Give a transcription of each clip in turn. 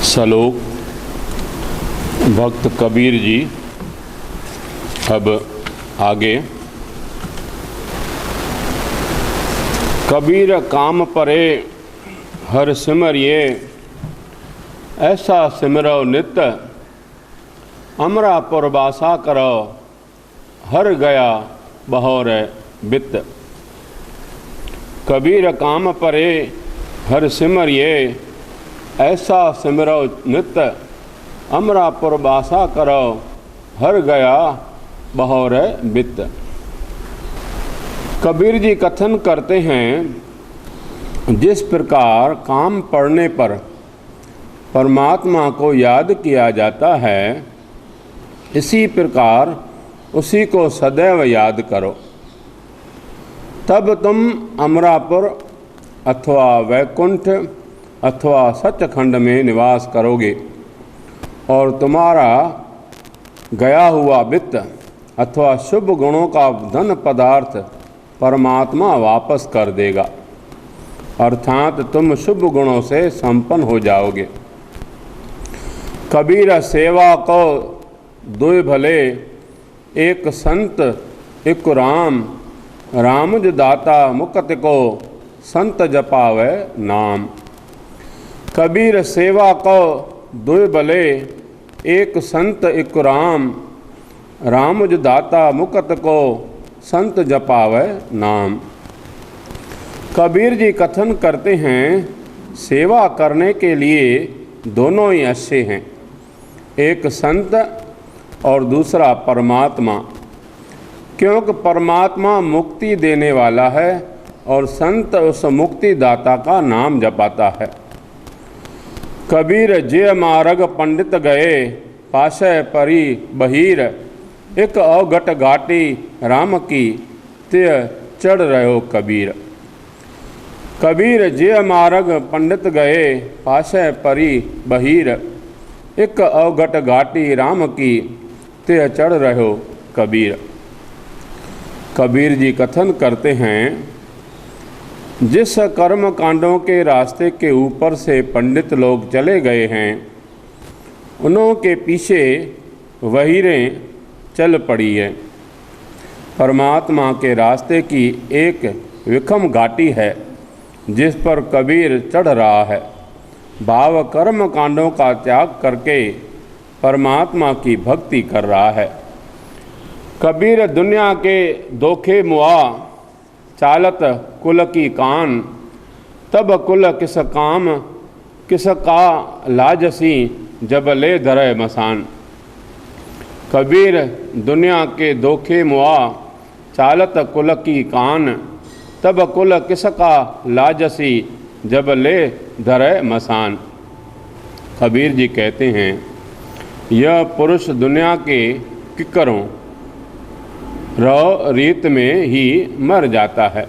श्लोक भक्त कबीर जी। अब आगे। कबीर काम परे हर सिमरिए, ऐसा सिमरो नित अमरा पुरबासा करो, हर गया बहोर बित। कबीर काम परे हर सिमरिए, ऐसा सिमरो नित अमरा पुरबासा करो, हर गया बहोर बित। कबीर जी कथन करते हैं, जिस प्रकार काम पड़ने पर परमात्मा को याद किया जाता है, इसी प्रकार उसी को सदैव याद करो, तब तुम अमरापुर अथवा वैकुंठ अथवा सचखंड में निवास करोगे और तुम्हारा गया हुआ वित्त अथवा शुभ गुणों का धन पदार्थ परमात्मा वापस कर देगा, अर्थात तुम शुभ गुणों से संपन्न हो जाओगे। कबीर सेवा को दुई भले, एक संत एक राम, रामज दाता मुकत को संत जपावे नाम। कबीर सेवा को दुई भले, एक संत एक राम, रामज दाता मुकत को संत जपावे नाम। कबीर जी कथन करते हैं, सेवा करने के लिए दोनों ही अच्छे हैं, एक संत और दूसरा परमात्मा, क्योंकि परमात्मा मुक्ति देने वाला है और संत उस मुक्ति दाता का नाम जपाता है। कबीर जे मार्ग पंडित गए, पाशय परी बहीर, एक अवघट घाटी राम की ते चढ़ रहो कबीर। कबीर जे मार्ग पंडित गए, पाशय परी बहीर, एक अवघट घाटी राम की ते चढ़ रहो कबीर। कबीर जी कथन करते हैं, जिस कर्म कांडों के रास्ते के ऊपर से पंडित लोग चले गए हैं, उन्हों के पीछे वहीरें चल पड़ी है। परमात्मा के रास्ते की एक विखम घाटी है, जिस पर कबीर चढ़ रहा है। भाव कर्म कांडों का त्याग करके परमात्मा की भक्ति कर रहा है। कबीर दुनिया के दोखे मुआ, चालत कुल की कान, तब कुल किस काम किस का लाजसी, जब ले धरे मसान। कबीर दुनिया के दोखे मुआ, चालत कुल की कान, तब कुल किस का लाजसी, जब ले धरे मसान। कबीर जी कहते हैं, यह पुरुष दुनिया के किकरों रीत में ही मर जाता है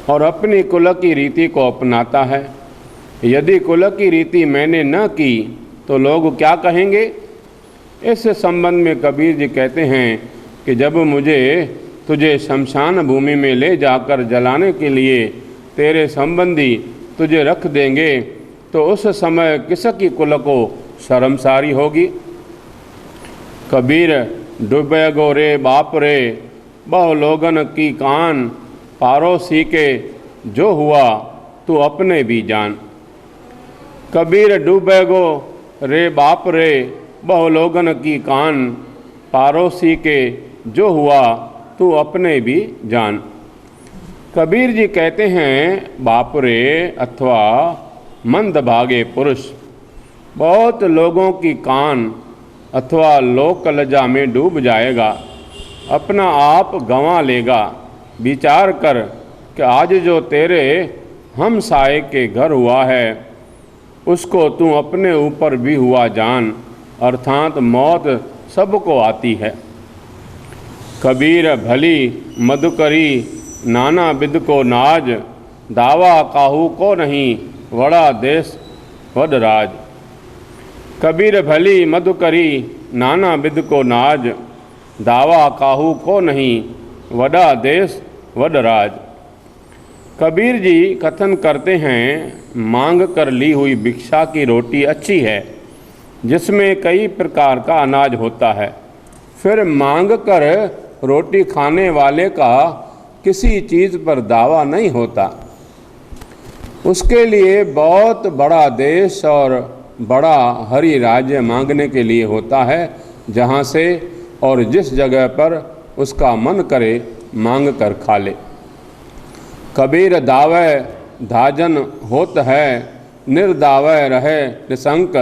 और अपनी कुल की रीति को अपनाता है। यदि कुल की रीति मैंने न की तो लोग क्या कहेंगे। इस संबंध में कबीर जी कहते हैं कि जब मुझे तुझे शमशान भूमि में ले जाकर जलाने के लिए तेरे संबंधी तुझे रख देंगे, तो उस समय किसकी कुल को शर्मसारी होगी। कबीर डूबे गो रे बाप रे, बहु लोगन की कान, पारोसी के जो हुआ तू अपने भी जान। कबीर डूबे गो रे बाप रे, बहु लोगन की कान, पारोसी के जो हुआ तू अपने भी जान। कबीर जी कहते हैं, बाप रे अथवा मंद भागे पुरुष बहुत लोगों की कान अथवा लोक लज्जा में डूब जाएगा, अपना आप गंवा लेगा। विचार कर कि आज जो तेरे हम साए के घर हुआ है, उसको तू अपने ऊपर भी हुआ जान, अर्थात मौत सबको आती है। कबीर भली मधुकरी नाना बिद को नाज, दावा काहू को नहीं वड़ा देश वड राज। कबीर भली मधुकरी नाना बिद को नाज, दावा काहू को नहीं वडा देश वड राज। कबीर जी कथन करते हैं, मांग कर ली हुई भिक्षा की रोटी अच्छी है जिसमें कई प्रकार का अनाज होता है। फिर मांग कर रोटी खाने वाले का किसी चीज़ पर दावा नहीं होता। उसके लिए बहुत बड़ा देश और बड़ा हरि राज्य मांगने के लिए होता है, जहाँ से और जिस जगह पर उसका मन करे मांग कर खा ले। कबीर दावै धाजन होत है, निर्दावै रहे निशंक।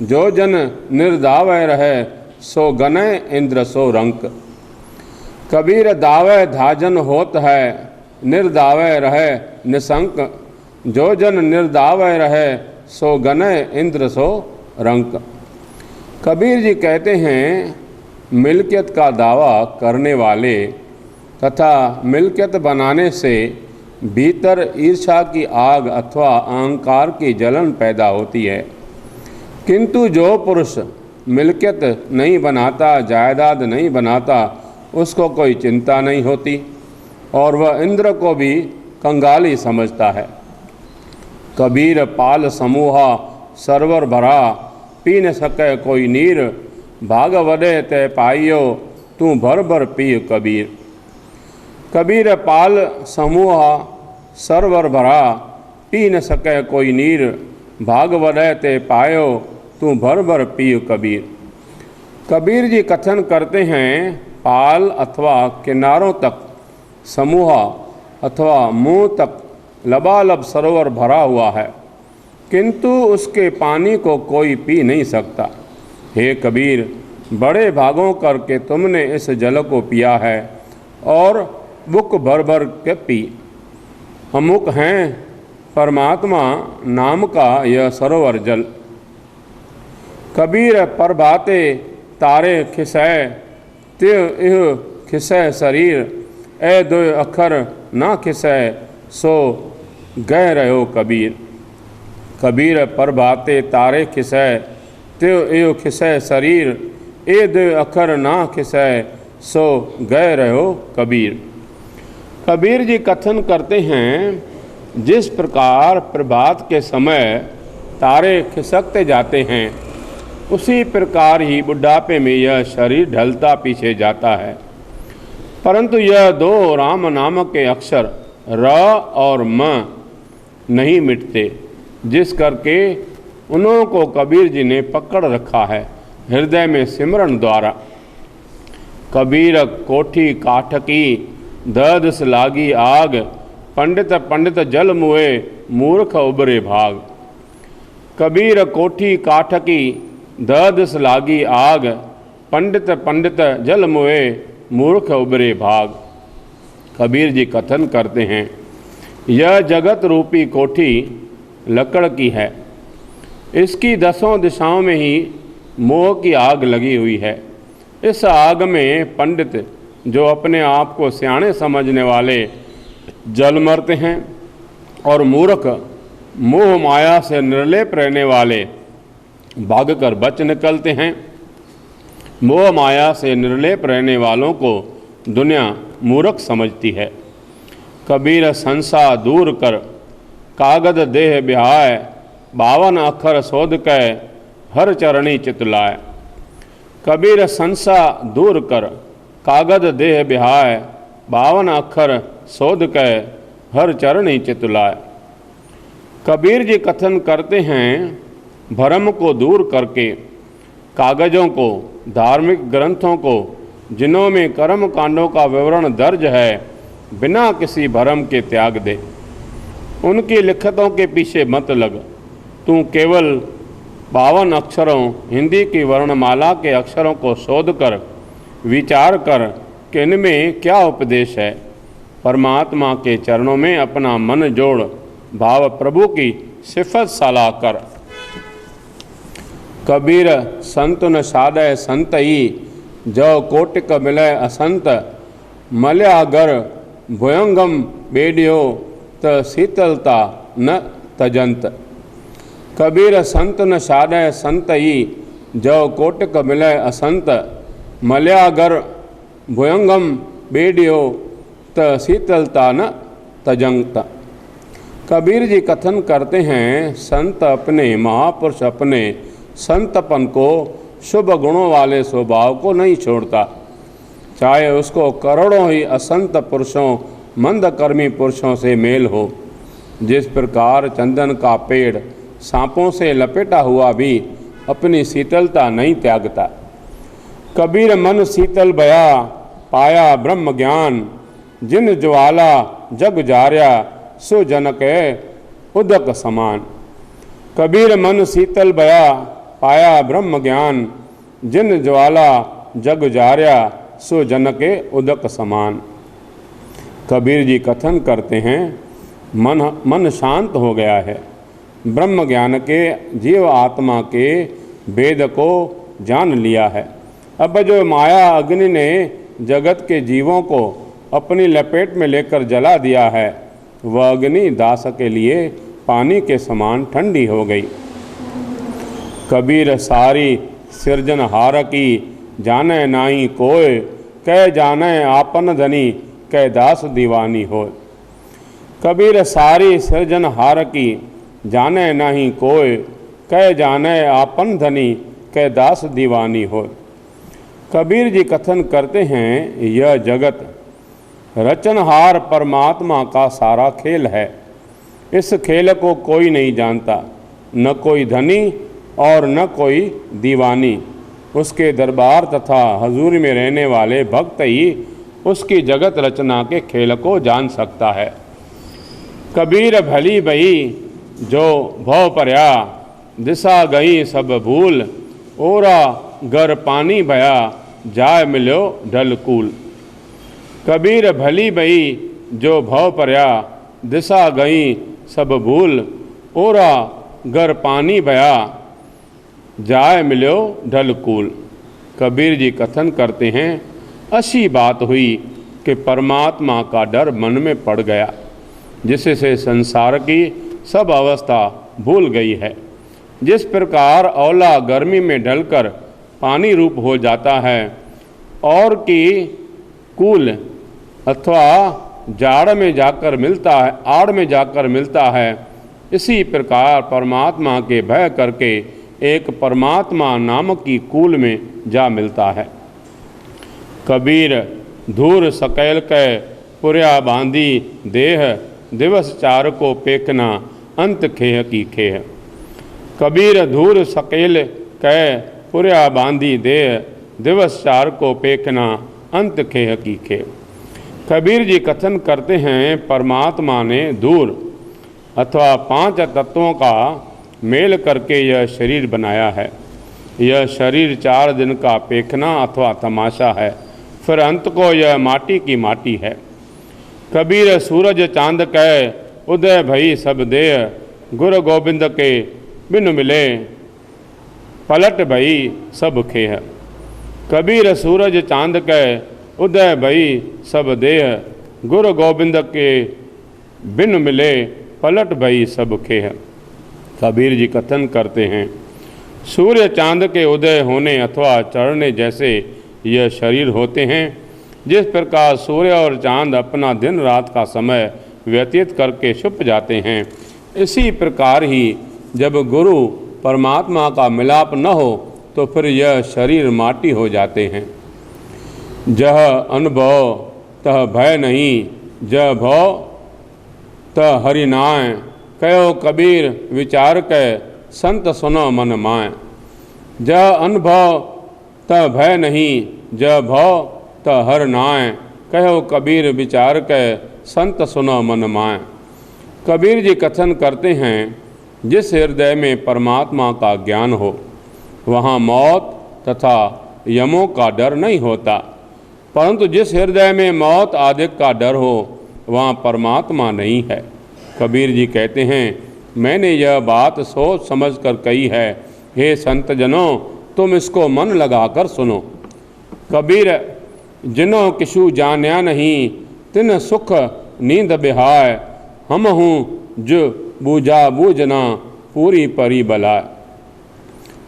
जो जन निर्दावै रहे, सो गनय इंद्र सो रंक। कबीर दावै धाजन होत है, निर्दावै रहे निशंक। जो जन निर्दावै रहे, सो गनय इंद्र सो रंक। कबीर जी कहते हैं, मिल्कियत का दावा करने वाले तथा मिल्कियत बनाने से भीतर ईर्ष्या की आग अथवा अहंकार की जलन पैदा होती है। किंतु जो पुरुष मिल्कियत नहीं बनाता, जायदाद नहीं बनाता, उसको कोई चिंता नहीं होती और वह इंद्र को भी कंगाली समझता है। कबीर पाल समूहा सरवर भरा, पी न सके कोई नीर। भाग वडे ते पाइयो, तू भर भर पी कबीर। कबीर पाल समूह सरवर भरा, पी न सके कोई नीर। भाग वडे ते पायो, तू भर भर पी कबीर। कबीर जी कथन करते हैं, पाल अथवा किनारों तक, समूह अथवा मुंह तक लबालब सरोवर भरा हुआ है, किंतु उसके पानी को कोई पी नहीं सकता। हे कबीर, बड़े भागों करके तुमने इस जल को पिया है और बुक भर भर के पी। अमुक हैं परमात्मा नाम का यह सरोवर जल। कबीर प्रभाते तारे खिसै, त्यों इह खिसै शरीर। ए दो अखर ना खिसै, सो गह रहो कबीर। कबीर प्रभाते तारे खिसै, त्यों इह खिसै शरीर। ए दो अखर ना खिसै, सो गह रहो कबीर। कबीर जी कथन करते हैं, जिस प्रकार प्रभात के समय तारे खिसकते जाते हैं, उसी प्रकार ही बुढ़ापे में यह शरीर ढलता पीछे जाता है। परंतु यह दो राम नाम के अक्षर र और म नहीं मिटते, जिस करके उन्हों को कबीर जी ने पकड़ रखा है हृदय में सिमरन द्वारा। कबीर कोठी काठकी, ददस लागी आग। पंडित पंडित जल मुए, मूर्ख उबरे भाग। कबीर कोठी काठकी, ददस लागी आग। पंडित पंडित जल मुए, मूर्ख उबरे भाग। कबीर जी कथन करते हैं, यह जगत रूपी कोठी लकड़ की है। इसकी दसों दिशाओं में ही मोह की आग लगी हुई है। इस आग में पंडित, जो अपने आप को सियाणे समझने वाले, जल मरते हैं और मूर्ख, मोह माया से निर्लेप रहने वाले, भागकर बच निकलते हैं। मोह माया से निर्लेप रहने वालों को दुनिया मूर्ख समझती है। कबीर संसा दूर कर, कागद देह बिहाय। 52 अखर शोध कै, हर चरणी चितलाय। कबीर संसा दूर कर, कागद देह बिहाय। 52 अखर शोध कै, हर चरणी चितलाय। कबीर जी कथन करते हैं, भ्रम को दूर करके कागजों को, धार्मिक ग्रंथों को, जिन्हों में कर्म कांडों का विवरण दर्ज है, बिना किसी भ्रम के त्याग दे। उनकी लिखतों के पीछे मत लग। तू केवल 52 अक्षरों, हिंदी की वर्णमाला के अक्षरों को शोध कर विचार कर कि इनमें क्या उपदेश है। परमात्मा के चरणों में अपना मन जोड़, भाव प्रभु की सिफत सलाह कर। कबीर संत न साधय संतई, जो कोटिक मिलय असंत। मल्यागर भुयंगम बेडियो, त शीतलता न तजंत। कबीर संत न साधय संतई, जो कोटिक मिलय असंत। मल्यागर भुयंगम बेडियो, त शीतलता न तजंत। कबीर जी कथन करते हैं, संत अपने, महापुरुष अपने संतपन को, शुभ गुणों वाले स्वभाव को नहीं छोड़ता, चाहे उसको करोड़ों ही असंत पुरुषों, मंदकर्मी पुरुषों से मेल हो। जिस प्रकार चंदन का पेड़ सांपों से लपेटा हुआ भी अपनी शीतलता नहीं त्यागता। कबीर मन शीतल भया पाया ब्रह्म ज्ञान, जिन ज्वाला जग जार्या सो जनक उदक समान। कबीर मन शीतल भया पाया ब्रह्म ज्ञान, जिन ज्वाला जग जार्या सो जनके उदक समान। कबीर जी कथन करते हैं, मन शांत हो गया है, ब्रह्म ज्ञान के, जीव आत्मा के वेद को जान लिया है। अब जो माया अग्नि ने जगत के जीवों को अपनी लपेट में लेकर जला दिया है, वह अग्नि दास के लिए पानी के समान ठंडी हो गई। कबीर सारी सिरजनहार की जाने नाई कोय, कह जाने आपन धनी कह दास दीवानी हो। कबीर सारी सिरजनहार की जाने नहीं कोय, कह जाने आपन धनी कह दास दीवानी हो। कबीर जी कथन करते हैं, यह जगत रचनहार परमात्मा का सारा खेल है। इस खेल को कोई नहीं जानता, न कोई धनी और न कोई दीवानी। उसके दरबार तथा हजूरी में रहने वाले भक्त ही उसकी जगत रचना के खेल को जान सकता है। कबीर भली बही जो भव पर्या, दिशा गई सब भूल, ओरा गर पानी भया जाय मिलो ढल कूल। कबीर भली बही जो भव पर्या, दिशा गई सब भूल, ओरा गर पानी भया जाय मिलो ढल कूल। कबीर जी कथन करते हैं, अच्छी बात हुई कि परमात्मा का डर मन में पड़ गया, जिससे संसार की सब अवस्था भूल गई है। जिस प्रकार औला गर्मी में ढलकर पानी रूप हो जाता है और कि कूल अथवा जाड़ में जाकर मिलता है, आड़ में जाकर मिलता है, इसी प्रकार परमात्मा के भय करके एक परमात्मा नामक की कूल में जा मिलता है। कबीर धूर सकैल कै पुर्या बांधी देह, दिवस चार को पेखना अंत खेह की खेह। कबीर धूर सकेल कै पुर्या बांधी देह, दिवस चार को पेखना अंत खेह की खेह। कबीर जी कथन करते हैं, परमात्मा ने धूर अथवा 5 तत्वों का मेल करके यह शरीर बनाया है। यह शरीर 4 दिन का पेखना अथवा तमाशा है, फिर अंत को यह माटी की माटी है। कबीर सूरज चांद कह उदय भई सब देह, गुरु गोविंद के बिन मिले पलट भई सब खेह। कबीर सूरज चांद कह उदय भई सब देह, गुरु गोविंद के बिन मिले पलट भई सब खेह। कबीर जी कथन करते हैं, सूर्य चांद के उदय होने अथवा चढ़ने जैसे यह शरीर होते हैं। जिस प्रकार सूर्य और चांद अपना दिन रात का समय व्यतीत करके छुप जाते हैं, इसी प्रकार ही जब गुरु परमात्मा का मिलाप न हो तो फिर यह शरीर माटी हो जाते हैं। जह अनुभव तह भय नहीं, जह भव तह हरिनाय, कहो कबीर विचार कह संत सुनो मन माय। जह अनुभव तह भय नहीं, जह भव तह हर नाय, कहो कबीर विचार कह संत सुनो मन माय। कबीर जी कथन करते हैं, जिस हृदय में परमात्मा का ज्ञान हो वहाँ मौत तथा यमों का डर नहीं होता, परंतु जिस हृदय में मौत आदि का डर हो वहाँ परमात्मा नहीं है। कबीर जी कहते हैं, मैंने यह बात सोच समझ कर कही है, हे संत जनों तुम इसको मन लगाकर सुनो। कबीर जिनो किशु जान्या नहीं, तिन सुख नींद बिहाय, हम हूँ जो बूझा बूझना पूरी परी बलाय।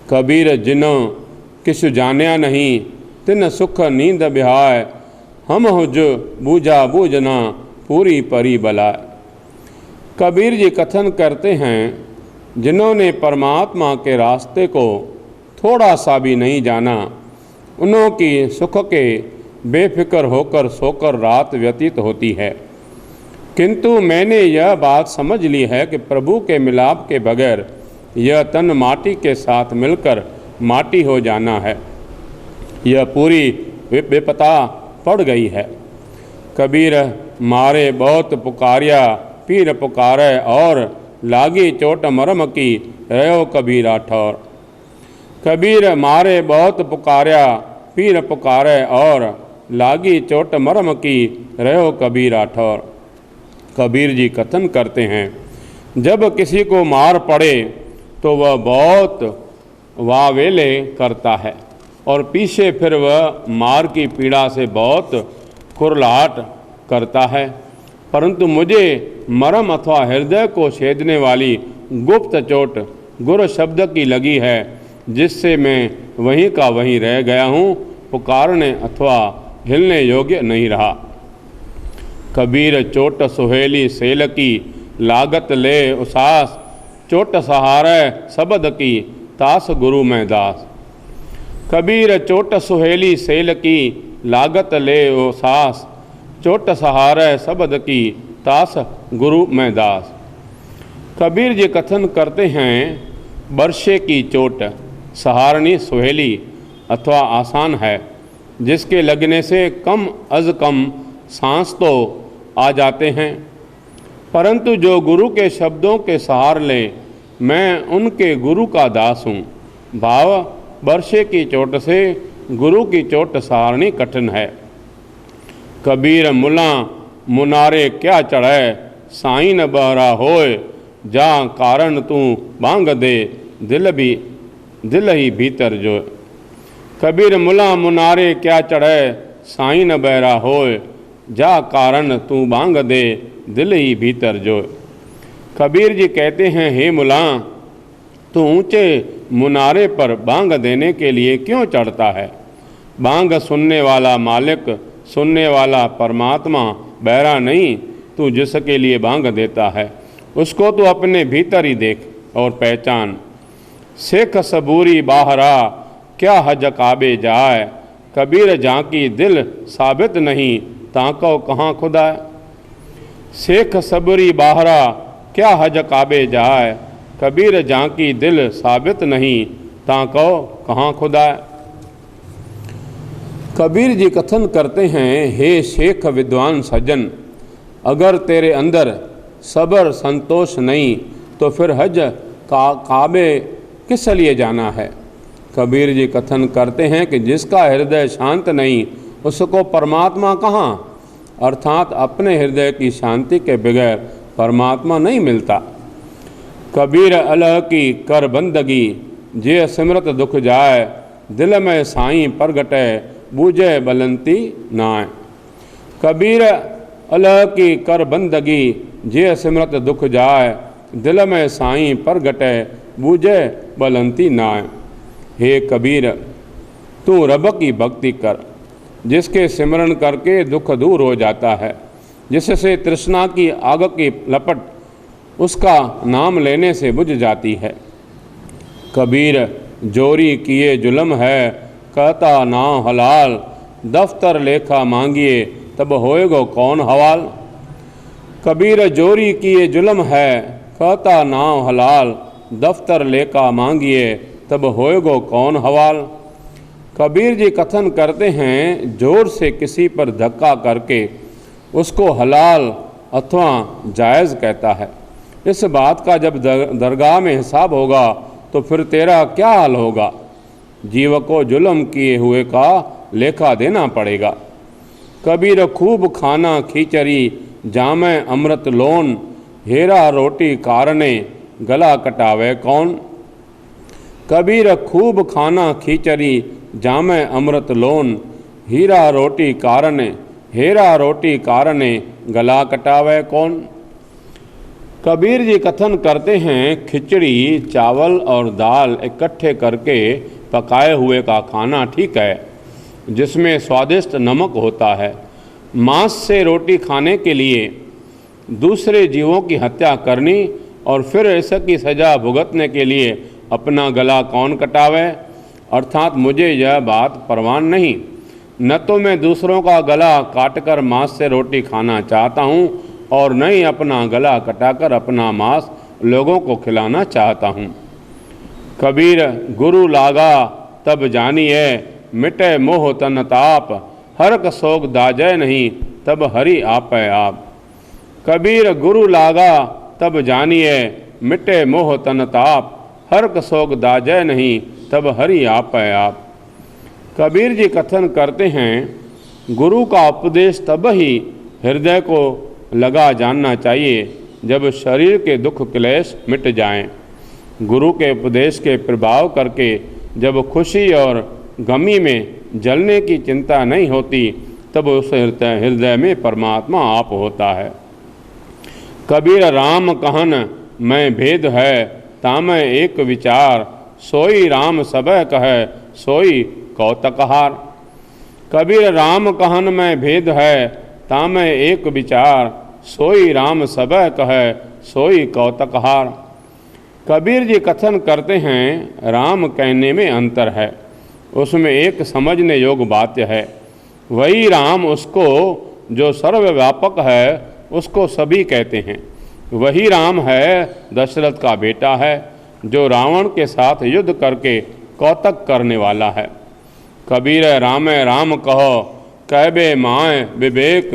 कबीर जिनो किशु जान्या नहीं, तिन सुख नींद बिहाय, हम हूँ जो बूझा बूझना पूरी परी बलाय। कबीर जी कथन करते हैं, जिन्होंने परमात्मा के रास्ते को थोड़ा सा भी नहीं जाना, उन्हों की सुख के बेफिक्र होकर सोकर रात व्यतीत होती है। किंतु मैंने यह बात समझ ली है कि प्रभु के मिलाप के बगैर यह तन माटी के साथ मिलकर माटी हो जाना है। यह पूरी बेपता पड़ गई है। कबीर मारे बहुत पुकारिया, पीर पुकारे और लागी चोट मरम की, रहो कबीरा ठौर। कबीर मारे बहुत पुकारिया, पीर पुकारे और लागी चोट मरम की, रहो कबीरा ठौर। कबीर जी कथन करते हैं, जब किसी को मार पड़े तो वह बहुत वावेले करता है और पीछे फिर वह मार की पीड़ा से बहुत कुरलाहट करता है, परंतु मुझे मरम अथवा हृदय को छेदने वाली गुप्त चोट गुरु शब्द की लगी है, जिससे मैं वहीं का वहीं रह गया हूँ, पुकारने अथवा हिलने योग्य नहीं रहा। कबीर चोट सुहेली सेल की, लागत ले उसास, चोट सहारे शब्द की, तास गुरु में दास। कबीर चोट सुहेली सेल की, लागत ले उसास, चोट सहारे शब्द की, तास गुरु में दास। कबीर जी कथन करते हैं, वर्षे की चोट सहारनी सुहेली अथवा आसान है, जिसके लगने से कम अज कम सांस तो आ जाते हैं, परंतु जो गुरु के शब्दों के सहार ले, मैं उनके गुरु का दास हूँ। भाव, वर्षे की चोट से गुरु की चोट सहारनी कठिन है। कबीर मुला मुनारे क्या चढ़े, साईं न बहरा होए, जा कारण तू बांग दे, दिल ही भीतर जो। कबीर मुला मुनारे क्या चढ़े, साईं न बहरा होए, जा कारण तू बांग दे, दिल ही भीतर जो। कबीर जी कहते हैं, हे मुला, तू ऊंचे मुनारे पर बांग देने के लिए क्यों चढ़ता है? बांग सुनने वाला मालिक, सुनने वाला परमात्मा बहरा नहीं, तू जिसके लिए बांग देता है उसको तो अपने भीतर ही देख और पहचान। शेख सबूरी बाहरा क्या हज काबे जाए, कबीर जाकी दिल साबित नहीं, ताको कहाँ खुदा। शेख सबूरी बाहरा क्या हज काबे जाए, कबीर जाकी दिल साबित नहीं, ताको कहाँ खुदा। कबीर जी कथन करते हैं, हे शेख विद्वान सज्जन, अगर तेरे अंदर सब्र संतोष नहीं तो फिर हज काबे किस लिए जाना है। कबीर जी कथन करते हैं कि जिसका हृदय शांत नहीं उसको परमात्मा कहाँ, अर्थात अपने हृदय की शांति के बगैर परमात्मा नहीं मिलता। कबीर अलह की कर बंदगी, जे सिमरत दुख जाए, दिल में साईं प्रगटे, बूझे बलंती नाय। कबीर अलह की कर बंदगी, जे सिमरत दुख जाए, दिल में साईं प्रगटे, बूझे बलंती नाय। हे कबीर, तू रब की भक्ति कर, जिसके सिमरण करके दुख दूर हो जाता है, जिससे तृष्णा की आग की लपट उसका नाम लेने से बुझ जाती है। कबीर जोरी किए जुल्म है, कहता नाम हलाल, दफ्तर लेखा मांगिए तब होएगो कौन हवाल। कबीर जोरी किए जुल्म है, कहता नाम हलाल, दफ्तर लेखा मांगिए तब होएगो कौन हवाल। कबीर जी कथन करते हैं, जोर से किसी पर धक्का करके उसको हलाल अथवा जायज़ कहता है। इस बात का जब दरगाह में हिसाब होगा तो फिर तेरा क्या हाल होगा। जीव को जुल्म किए हुए का लेखा देना पड़ेगा। कबीर खूब खाना खींचरी, जामे अमृत लोन, हेरा रोटी कारणे, गला कटावे कौन। कबीर खूब खाना खींचरी, जामे अमृत लोन, हीरा रोटी कारणे, हेरा रोटी कारणे, गला कटावे कौन। कबीर जी कथन करते हैं, खिचड़ी चावल और दाल इकट्ठे करके पकाए हुए का खाना ठीक है, जिसमें स्वादिष्ट नमक होता है। मांस से रोटी खाने के लिए दूसरे जीवों की हत्या करनी और फिर इसकी सज़ा भुगतने के लिए अपना गला कौन कटावे। अर्थात मुझे यह बात परवान नहीं। न तो मैं दूसरों का गला काटकर मांस से रोटी खाना चाहता हूँ और न ही अपना गला कटाकर अपना मांस लोगों को खिलाना चाहता हूँ। कबीर गुरु लागा तब जानिए, मिटे मोह तन ताप, हरक सोग दाजय नहीं, तब हरि आपै आप। कबीर गुरु लागा तब जानिए, मिटे मोह तन ताप, हरक सोग दाजय नहीं, तब हरि आपै आप। कबीर जी कथन करते हैं, गुरु का उपदेश तब ही हृदय को लगा जानना चाहिए जब शरीर के दुख क्लेश मिट जाएं। गुरु के उपदेश के प्रभाव करके जब खुशी और गमी में जलने की चिंता नहीं होती, तब उस हृदय में परमात्मा आप होता है। कबीर राम कहन मैं भेद है, तामै एक विचार, सोई राम सबह कहे, सोई कौतकहार। कबीर राम कहन में भेद है, तामै एक विचार, सोई राम सबह कहे, सोई कौतकहार। कबीर जी कथन करते हैं, राम कहने में अंतर है, उसमें एक समझने योग्य बात है। वही राम उसको जो सर्वव्यापक है उसको सभी कहते हैं। वही राम है दशरथ का बेटा है, जो रावण के साथ युद्ध करके कौतक करने वाला है। कबीर राम राम कहो, कहबे माय विवेक,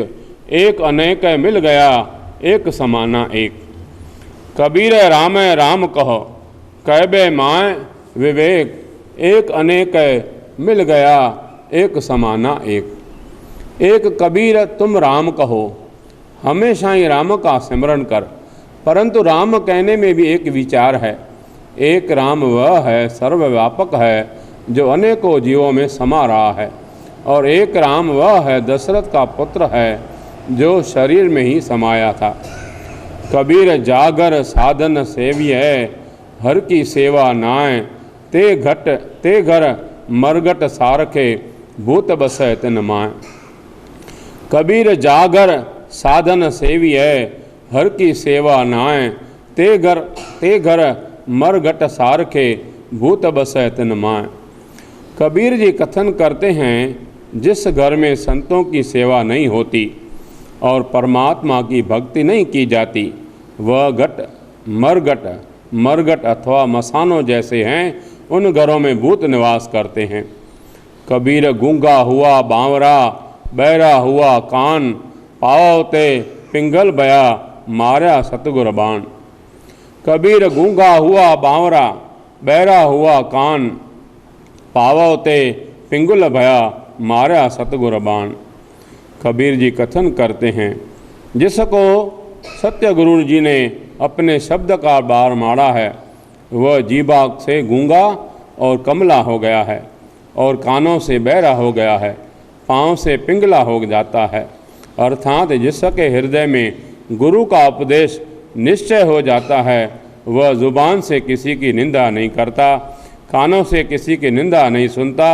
एक अनेक मिल गया, एक समाना एक। कबीर राम राम कहो, कहबे माय विवेक, एक अनेक मिल गया, एक समाना एक। एक कबीर तुम राम कहो, हमेशा ही राम का सिमरण कर, परंतु राम कहने में भी एक विचार है। एक राम वह है सर्वव्यापक है, जो अनेकों जीवों में समा रहा है, और एक राम वह है दशरथ का पुत्र है, जो शरीर में ही समाया था। कबीर जागर साधन सेवी है, हर की सेवा नाय, ते घर मरगट सारखे, भूत बसै तिन माय। कबीर जागर साधन सेवी है, हर की सेवा नाय, ते घर मरगट सारखे, भूत बसै तिन माय। कबीर जी कथन करते हैं, जिस घर में संतों की सेवा नहीं होती और परमात्मा की भक्ति नहीं की जाती, वह मरगट अथवा मसानों जैसे हैं। उन घरों में भूत निवास करते हैं। कबीर गूंगा हुआ बावरा, बहरा हुआ कान, पावते पिंगल बया, मारा सतगुर बाण। कबीर गूंगा हुआ बावरा, बहरा हुआ कान, पावते पिंगल भया, मारा सतगुर बाण। कबीर जी कथन करते हैं, जिसको सत्य गुरु जी ने अपने शब्द का बार मारा है, वह जीवा से गूंगा और कमला हो गया है, और कानों से बहरा हो गया है, पाँव से पिंगला हो जाता है। अर्थात जिसके हृदय में गुरु का उपदेश निश्चय हो जाता है, वह जुबान से किसी की निंदा नहीं करता, कानों से किसी की निंदा नहीं सुनता,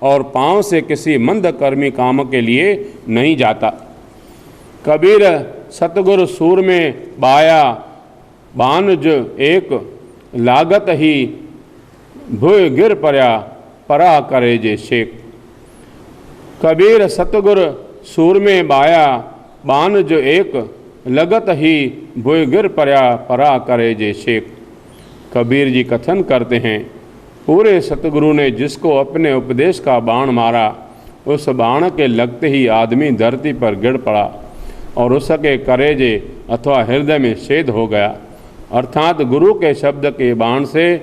और पाँव से किसी मंदकर्मी काम के लिए नहीं जाता। कबीर सतगुर सूर में बाया, बानुज एक, लागत ही भुय गिर पर्या, परा करे जे शेख। कबीर सतगुर सूर में बाया, बानुज एक, लगत ही भुय गिर पर्या, परा करे जे शेख। कबीर जी कथन करते हैं, पूरे सतगुरु ने जिसको अपने उपदेश का बाण मारा, उस बाण के लगते ही आदमी धरती पर गिर पड़ा और उसके करेजे अथवा हृदय में छेद हो गया। अर्थात गुरु के शब्द के बाण से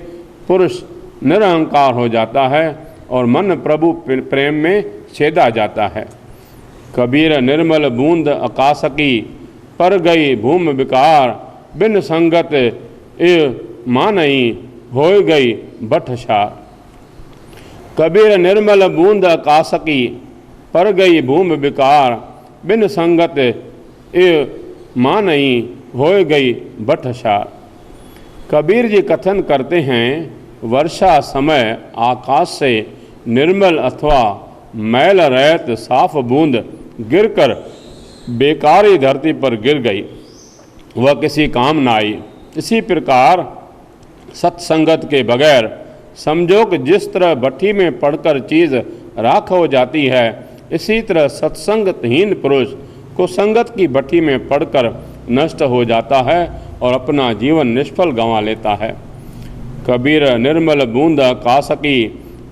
पुरुष निरहंकार हो जाता है और मन प्रभु प्रेम में छेदा जाता है। कबीर निर्मल बूंद आकाशकी, पर गई भूम विकार, बिन संगत मानई, हो गई बठसार। कबीर निर्मल बूंद आकाशकी, पर गई भूम विकार, बिन संगत मानई, हो गई बठसार। कबीर जी कथन करते हैं, वर्षा समय आकाश से निर्मल अथवा मैल रहित साफ बूंद गिरकर बेकारी धरती पर गिर गई। वह किसी काम न आई। इसी प्रकार सत्संगत के बगैर समझो कि जिस तरह भट्ठी में पड़कर चीज़ राख हो जाती है, इसी तरह सत्संगतहीन पुरुष को संगत की भट्ठी में पड़कर नष्ट हो जाता है और अपना जीवन निष्फल गंवा लेता है। कबीर निर्मल बूंद कासकी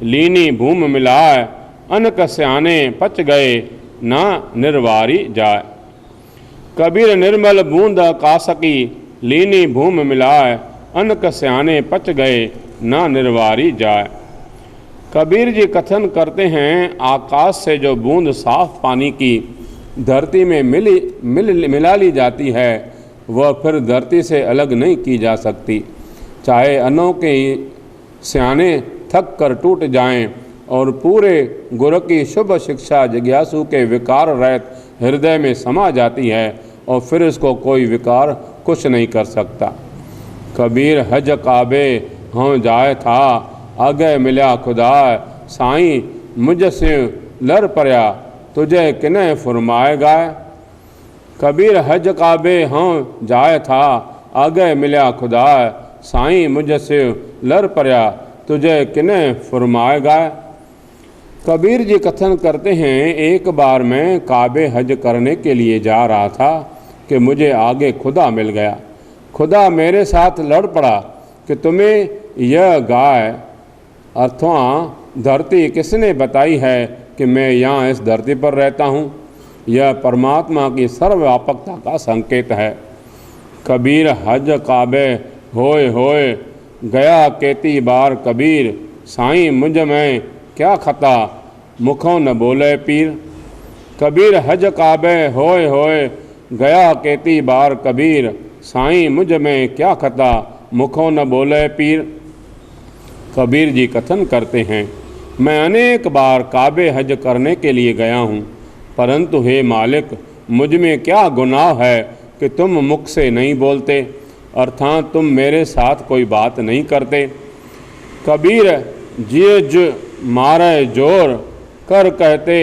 लीनी भूम मिलाए, अनक स्याने पच गए ना निर्वारी जाए। कबीर निर्मल बूंद कासकी लीनी भूम मिलाए, अनक स्याने पच गए ना निर्वारी जाए। कबीर जी कथन करते हैं, आकाश से जो बूंद साफ पानी की धरती में मिला ली जाती है, वह फिर धरती से अलग नहीं की जा सकती। चाहे अनों के स्याने थक कर टूट जाएं और पूरे गुरु की शुभ शिक्षा जिज्ञासु के विकार रहित हृदय में समा जाती है और फिर इसको कोई विकार कुछ नहीं कर सकता। कबीर हज काबे हों जाए था, आगे मिल्या खुदा साईं मुझसे लर पर्या, तुझे किने फुरमाएगा। कबीर हज काबे हों जाए था, आगे मिल्या खुदा साईं मुझसे लर पर्या, तुझे किने फुरमाएगा। कबीर जी कथन करते हैं, एक बार मैं काबे हज करने के लिए जा रहा था कि मुझे आगे खुदा मिल गया। खुदा मेरे साथ लड़ पड़ा कि तुम्हें यह गाय अथवा धरती किसने बताई है कि मैं यहाँ इस धरती पर रहता हूँ। यह परमात्मा की सर्वव्यापकता का संकेत है। कबीर हज काबे होए गया केती बार कबीर, साईं मुझ में क्या खता मुखों न बोले पीर। कबीर हज काबे होए गया केती बार कबीर, साईं मुझ में क्या खता मुखों न बोले पीर। कबीर जी कथन करते हैं, मैं अनेक बार काबे हज करने के लिए गया हूँ, परंतु हे मालिक मुझ में क्या गुनाह है कि तुम मुख से नहीं बोलते, अर्थात तुम मेरे साथ कोई बात नहीं करते। कबीर जिज मारे जोर कर कहते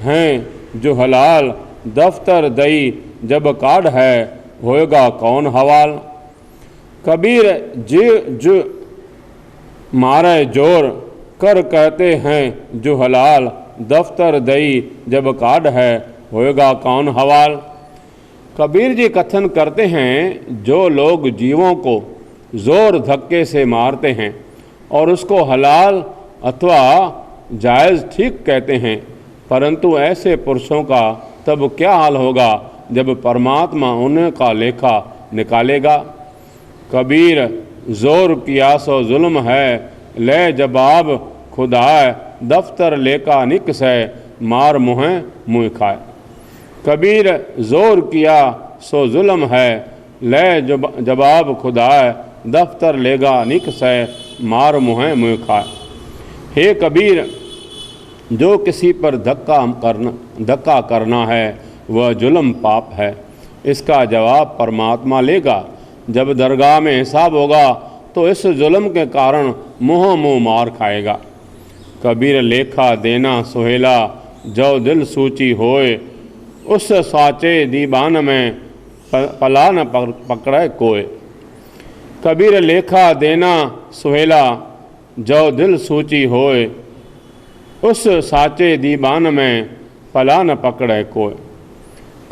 हैं जो हलाल, दफ्तर दई जब काढ़ है होएगा कौन हवाल। कबीर जिज मारे जोर कर कहते हैं जो हलाल, दफ्तर दई जब काढ़ है होएगा कौन हवाल। कबीर जी कथन करते हैं, जो लोग जीवों को जोर धक्के से मारते हैं और उसको हलाल अथवा जायज़ ठीक कहते हैं, परंतु ऐसे पुरुषों का तब क्या हाल होगा जब परमात्मा उनका लेखा निकालेगा। कबीर जोर किया सो जुल्म है, ले जवाब खुदाए, दफ्तर लेका निकस है, मार मुँह मुँह खाए। कबीर जोर किया सो जुल्म है, ले जवाब खुदाए, दफ्तर लेगा निकस है, मार मुँह मुँह खाए। हे कबीर, जो किसी पर धक्का करना है वह जुल्म पाप है, इसका जवाब परमात्मा लेगा। जब दरगाह में हिसाब होगा तो इस जुल्म के कारण मुँह मुँह मार खाएगा। कबीर लेखा देना सुहेला, जो दिल सूची होए, उस साचे दीवान में पला न पकड़े कोय। कबीर लेखा देना सुहेला, जो दिल सूची होए, उस साचे दीवान में पला न पकड़े कोय।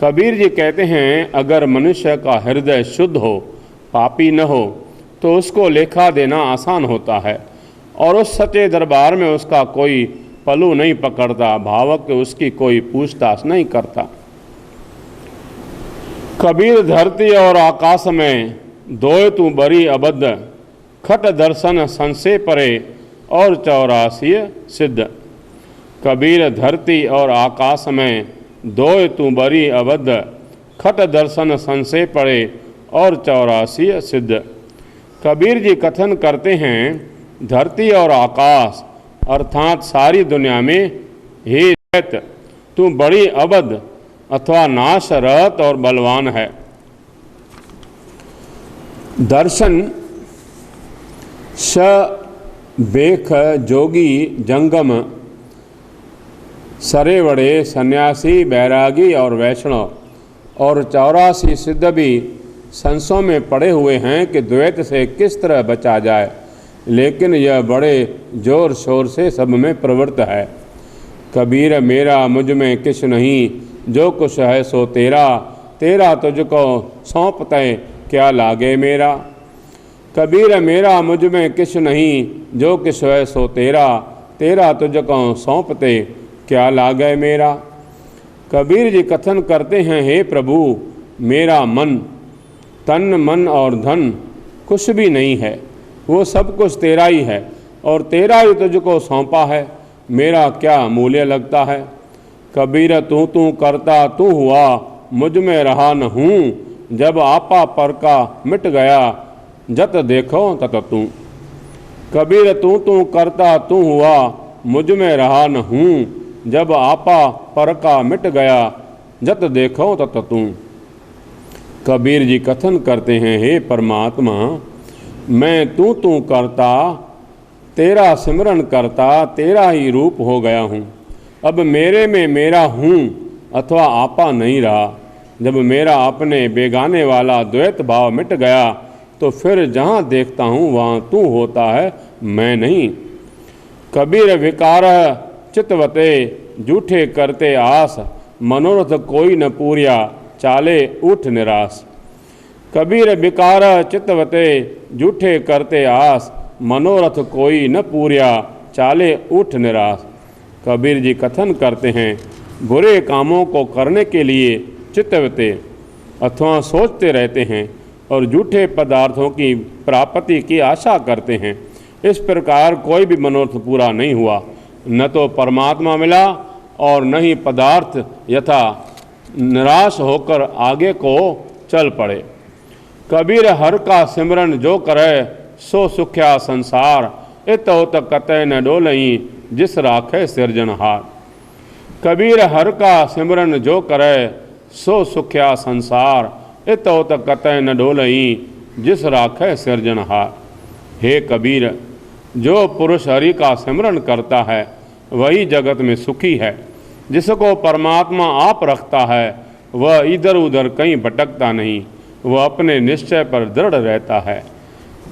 कबीर जी कहते हैं, अगर मनुष्य का हृदय शुद्ध हो, पापी न हो, तो उसको लेखा देना आसान होता है और उस सच्चे दरबार में उसका कोई पलू नहीं पकड़ता, भावक उसकी कोई पूछताछ नहीं करता। कबीर धरती और आकाश में दोए तू बरी अबद्ध, खट दर्शन संसे परे और 84 सिद्ध। कबीर धरती और आकाश में दोए तू बरी अबद्ध, खट दर्शन संसे पड़े और 84 सिद्ध। कबीर जी कथन करते हैं, धरती और आकाश अर्थात सारी दुनिया में हे तू बड़ी अबद्ध अथवा नाश रहत और बलवान है। दर्शन स बेख जोगी जंगम, सरे वड़े सन्यासी बैरागी और वैष्णव और 84 सिद्ध भी संशयों में पड़े हुए हैं कि द्वैत से किस तरह बचा जाए, लेकिन यह बड़े जोर शोर से सब में प्रवृत्त है। कबीर मेरा मुझ में किछ नहीं, जो कुछ है सो तेरा, तेरा तुझको सौंपते क्या लागे मेरा। कबीर मेरा मुझ में किछ नहीं, जो कुछ है सो तेरा, तेरा तुझको सौंपते क्या लागे मेरा। कबीर जी कथन करते हैं, हे प्रभु मेरा मन, तन मन और धन कुछ भी नहीं है, वो सब कुछ तेरा ही है और तेरा ही तुझको सौंपा है, मेरा क्या मूल्य लगता है। कबीर तू तू करता तू हुआ, मुझ में रहा न हूँ, जब आपा पर का मिट गया, जत देखो तत तू। कबीर तू तू करता तू हुआ, मुझ में रहा न हूँ, जब आपा पर का मिट गया, जत देखो तत तू। कबीर जी कथन करते हैं, हे परमात्मा मैं तू तू करता, तेरा सिमरन करता, तेरा ही रूप हो गया हूँ। अब मेरे में मेरा हूँ अथवा आपा नहीं रहा। जब मेरा अपने बेगाने वाला द्वैत भाव मिट गया, तो फिर जहाँ देखता हूँ वहाँ तू होता है, मैं नहीं। कबीर विकार चितवते, जूठे करते आस, मनोरथ कोई न पूरिया, चाले उठ निराश। कबीर विकार चितवते, जूठे करते आस, मनोरथ कोई न पूरिया, चाले उठ निराश। कबीर जी कथन करते हैं, बुरे कामों को करने के लिए चितवते अथवा सोचते रहते हैं और झूठे पदार्थों की प्राप्ति की आशा करते हैं। इस प्रकार कोई भी मनोरथ पूरा नहीं हुआ, न तो परमात्मा मिला और न ही पदार्थ यथा निराश होकर आगे को चल पड़े। कबीर हर का सिमरन जो करे, सो सुख्या संसार, इत उत कतय न डोलई, जिस राखे सिरजनहार। कबीर हर का सिमरन जो करे, सो सुख्या संसार, इत उत कतय न डोलई, जिस राखे सिरजनहार। हे कबीर, जो पुरुष हरि का सिमरन करता है वही जगत में सुखी है। जिसको परमात्मा आप रखता है वह इधर उधर कहीं भटकता नहीं, वह अपने निश्चय पर दृढ़ रहता है।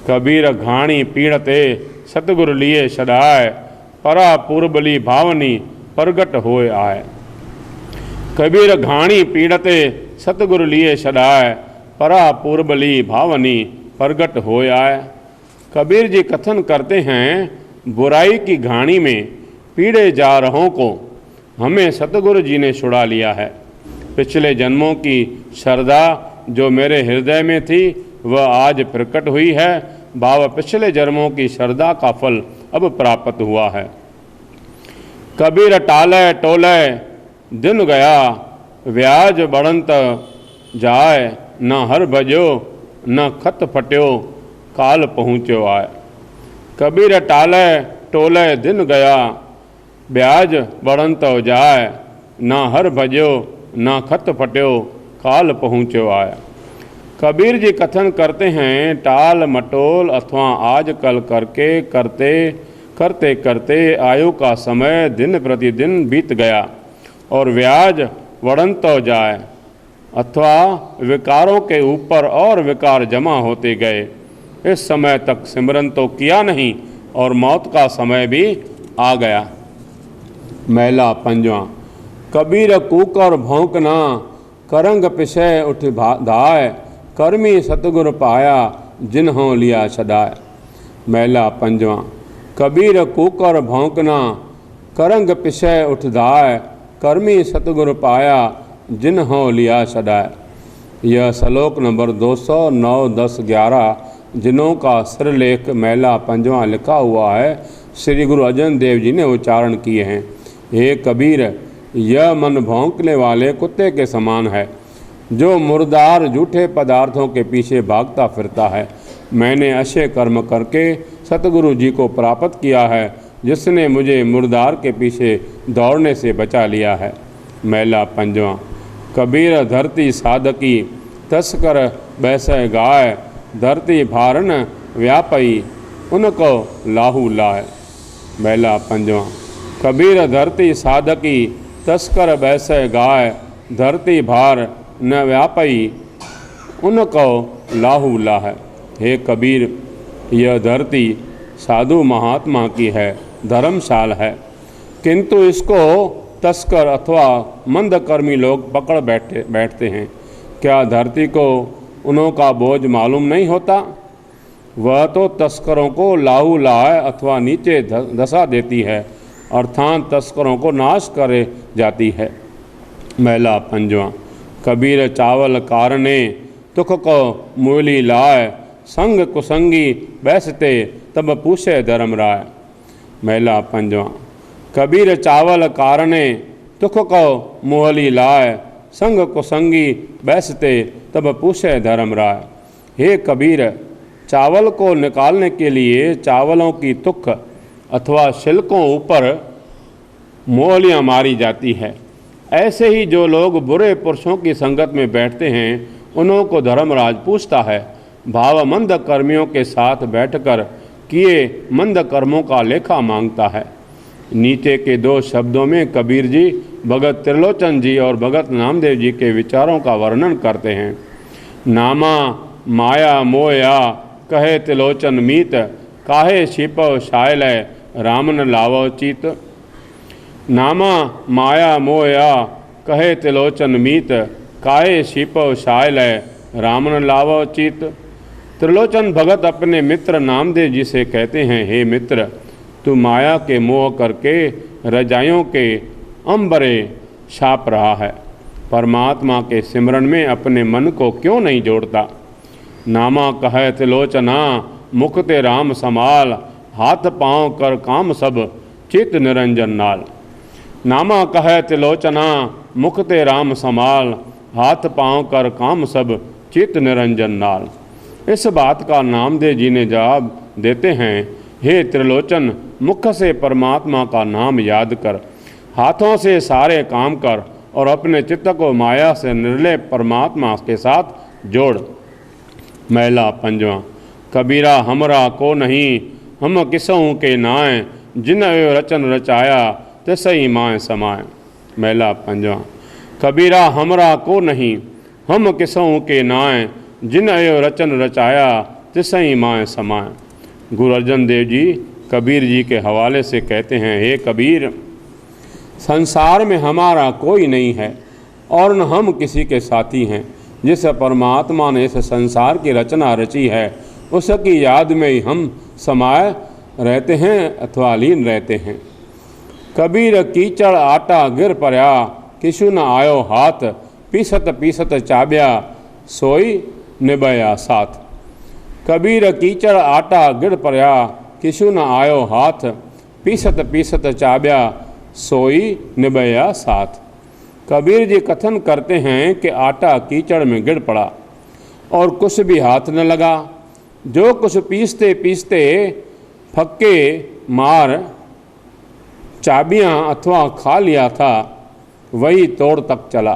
कबीर घाणी पीड़ते, सतगुरु लिए सदाय, परा पूर्बली भावनी प्रगट होए आए। कबीर घाणी पीड़ते, सतगुरु लिए सदाय, परा पूर्बली भावनी प्रगट होए आए। कबीर जी कथन करते हैं, बुराई की घाणी में पीड़े जा रहों को हमें सतगुरु जी ने छुड़ा लिया है। पिछले जन्मों की श्रद्धा जो मेरे हृदय में थी वह आज प्रकट हुई है। बाबा पिछले जन्मों की श्रद्धा का फल अब प्राप्त हुआ है। कबीर टाले टोले दिन गया, व्याज बढ़ंत जाए, न हर भजो न खत फट्यो, काल पहुँच्यो आए। कबीर टाले टोले दिन गया, ब्याज बढ़ंत जाए, ना हर भजो ना खत फट्यो, काल पहुँच्यो आए। कबीर जी कथन करते हैं, टाल मटोल अथवा आजकल करके करते करते आयु का समय दिन प्रतिदिन बीत गया और व्याज बढ़ंत जाए अथवा विकारों के ऊपर और विकार जमा होते गए। इस समय तक सिमरन तो किया नहीं और मौत का समय भी आ गया। मैला पंजवा। कबीर कूकर भौंकना, करंग पिछय उठ धाय, कर्मी सतगुर पाया, जिन्हों लिया सदाय। मैला पंजवा। कबीर कूकर भौंकना, करंग पिछय उठ धाय, कर्मी सतगुर पाया, जिन्हों लिया सदाय। यह श्लोक नंबर 209, 10, 11 जिनों का सिरलेख मैला पंजवा लिखा हुआ है, श्री गुरु अर्जन देव जी ने उच्चारण किए हैं। हे कबीर, यह मन भौंकने वाले कुत्ते के समान है जो मुर्दार झूठे पदार्थों के पीछे भागता फिरता है। मैंने अच्छे कर्म करके सतगुरु जी को प्राप्त किया है, जिसने मुझे मुर्दार के पीछे दौड़ने से बचा लिया है। मैला पंजवा। कबीर धरती साधकी, तस्कर बैसे गाय, धरती भारन व्यापई, उनको लाहू लाए। मैला पंजवा। कबीर धरती साधकी, तस्कर बैसे गाय, धरती भार न व्यापई, उनको लाहू लाह। हे कबीर, यह धरती साधु महात्मा की है, धर्मशाल है, किंतु इसको तस्कर अथवा मंदकर्मी लोग पकड़ बैठते हैं। क्या धरती को उन्हों का बोझ मालूम नहीं होता? वह तो तस्करों को लाहू लाह अथवा नीचे धसा देती है, अर्थात तस्करों को नाश करे जाती है। महिला पंजवा। कबीर चावल कारणे तुख को मूली लाए, संग कुसंगी बैसते तब पूछे धर्म राय। महिला पंजवा। कबीर चावल कारणे तुख को मूली लाए, संग कुसंगी बैसते तब पूछे धर्म राय। हे कबीर, चावल को निकालने के लिए चावलों की तुक अथवा छिलकों ऊपर मोहलियाँ मारी जाती है। ऐसे ही जो लोग बुरे पुरुषों की संगत में बैठते हैं उन्हों को धर्मराज पूछता है, भाव मंद कर्मियों के साथ बैठकर किए मंद कर्मों का लेखा मांगता है। नीचे के दो शब्दों में कबीर जी भगत त्रिलोचन जी और भगत नामदेव जी के विचारों का वर्णन करते हैं। नामा माया मोया कहे त्रिलोचन मीत, काहे छिपव शायल रामन लावो चीत। नामा माया मोया कहे त्रिलोचन मीत, काहे छिपव शायल रामन लावो चीत। त्रिलोचन भगत अपने मित्र नामदेव जी से कहते हैं, हे मित्र, तू माया के मोह करके रजाइयों के अंबरे छाप रहा है, परमात्मा के सिमरन में अपने मन को क्यों नहीं जोड़ता। नामा कहे त्रिलोचना मुख ते राम समाल, हाथ पाँव कर काम सब चित निरंजन नाल। नामा कहे त्रिलोचना मुख ते राम समाल, हाथ पाँव कर काम सब चित निरंजन नाल। इस बात का नामदेव जी ने जवाब देते हैं, हे त्रिलोचन, मुख से परमात्मा का नाम याद कर, हाथों से सारे काम कर और अपने चित्त को माया से निर्लय परमात्मा के साथ जोड़। महिला पंजवा। कबीरा हमरा को नहीं, हम किसों के नाय, जिन रचन रचाया तिसई माए समाए। महिला पंजवा। कबीरा हमरा को नहीं, हम किसों के नाय, जिन रचन रचाया तिसई माए समाए। गुरु अर्जन देव जी कबीर जी के हवाले से कहते हैं, हे कबीर, संसार में हमारा कोई नहीं है और न हम किसी के साथी हैं। जिस परमात्मा ने इस संसार की रचना रची है उसकी याद में ही हम समाये रहते हैं अथवा लीन रहते हैं। कबीर कीचड़ आटा गिर पर्या, किशु न आयो हाथ, पीसत पीसत चाब्या सोई निभया साथ। कबीर कीचड़ आटा गिर पर्या, किशु न आयो हाथ, पीसत पीसत चाब्या सोई निभया साथ। कबीर जी कथन करते हैं कि आटा कीचड़ में गिर पड़ा और कुछ भी हाथ न लगा। जो कुछ पीसते पीसते फक्के मार चाबियाँ अथवा खा लिया था वही तोड़ तक चला।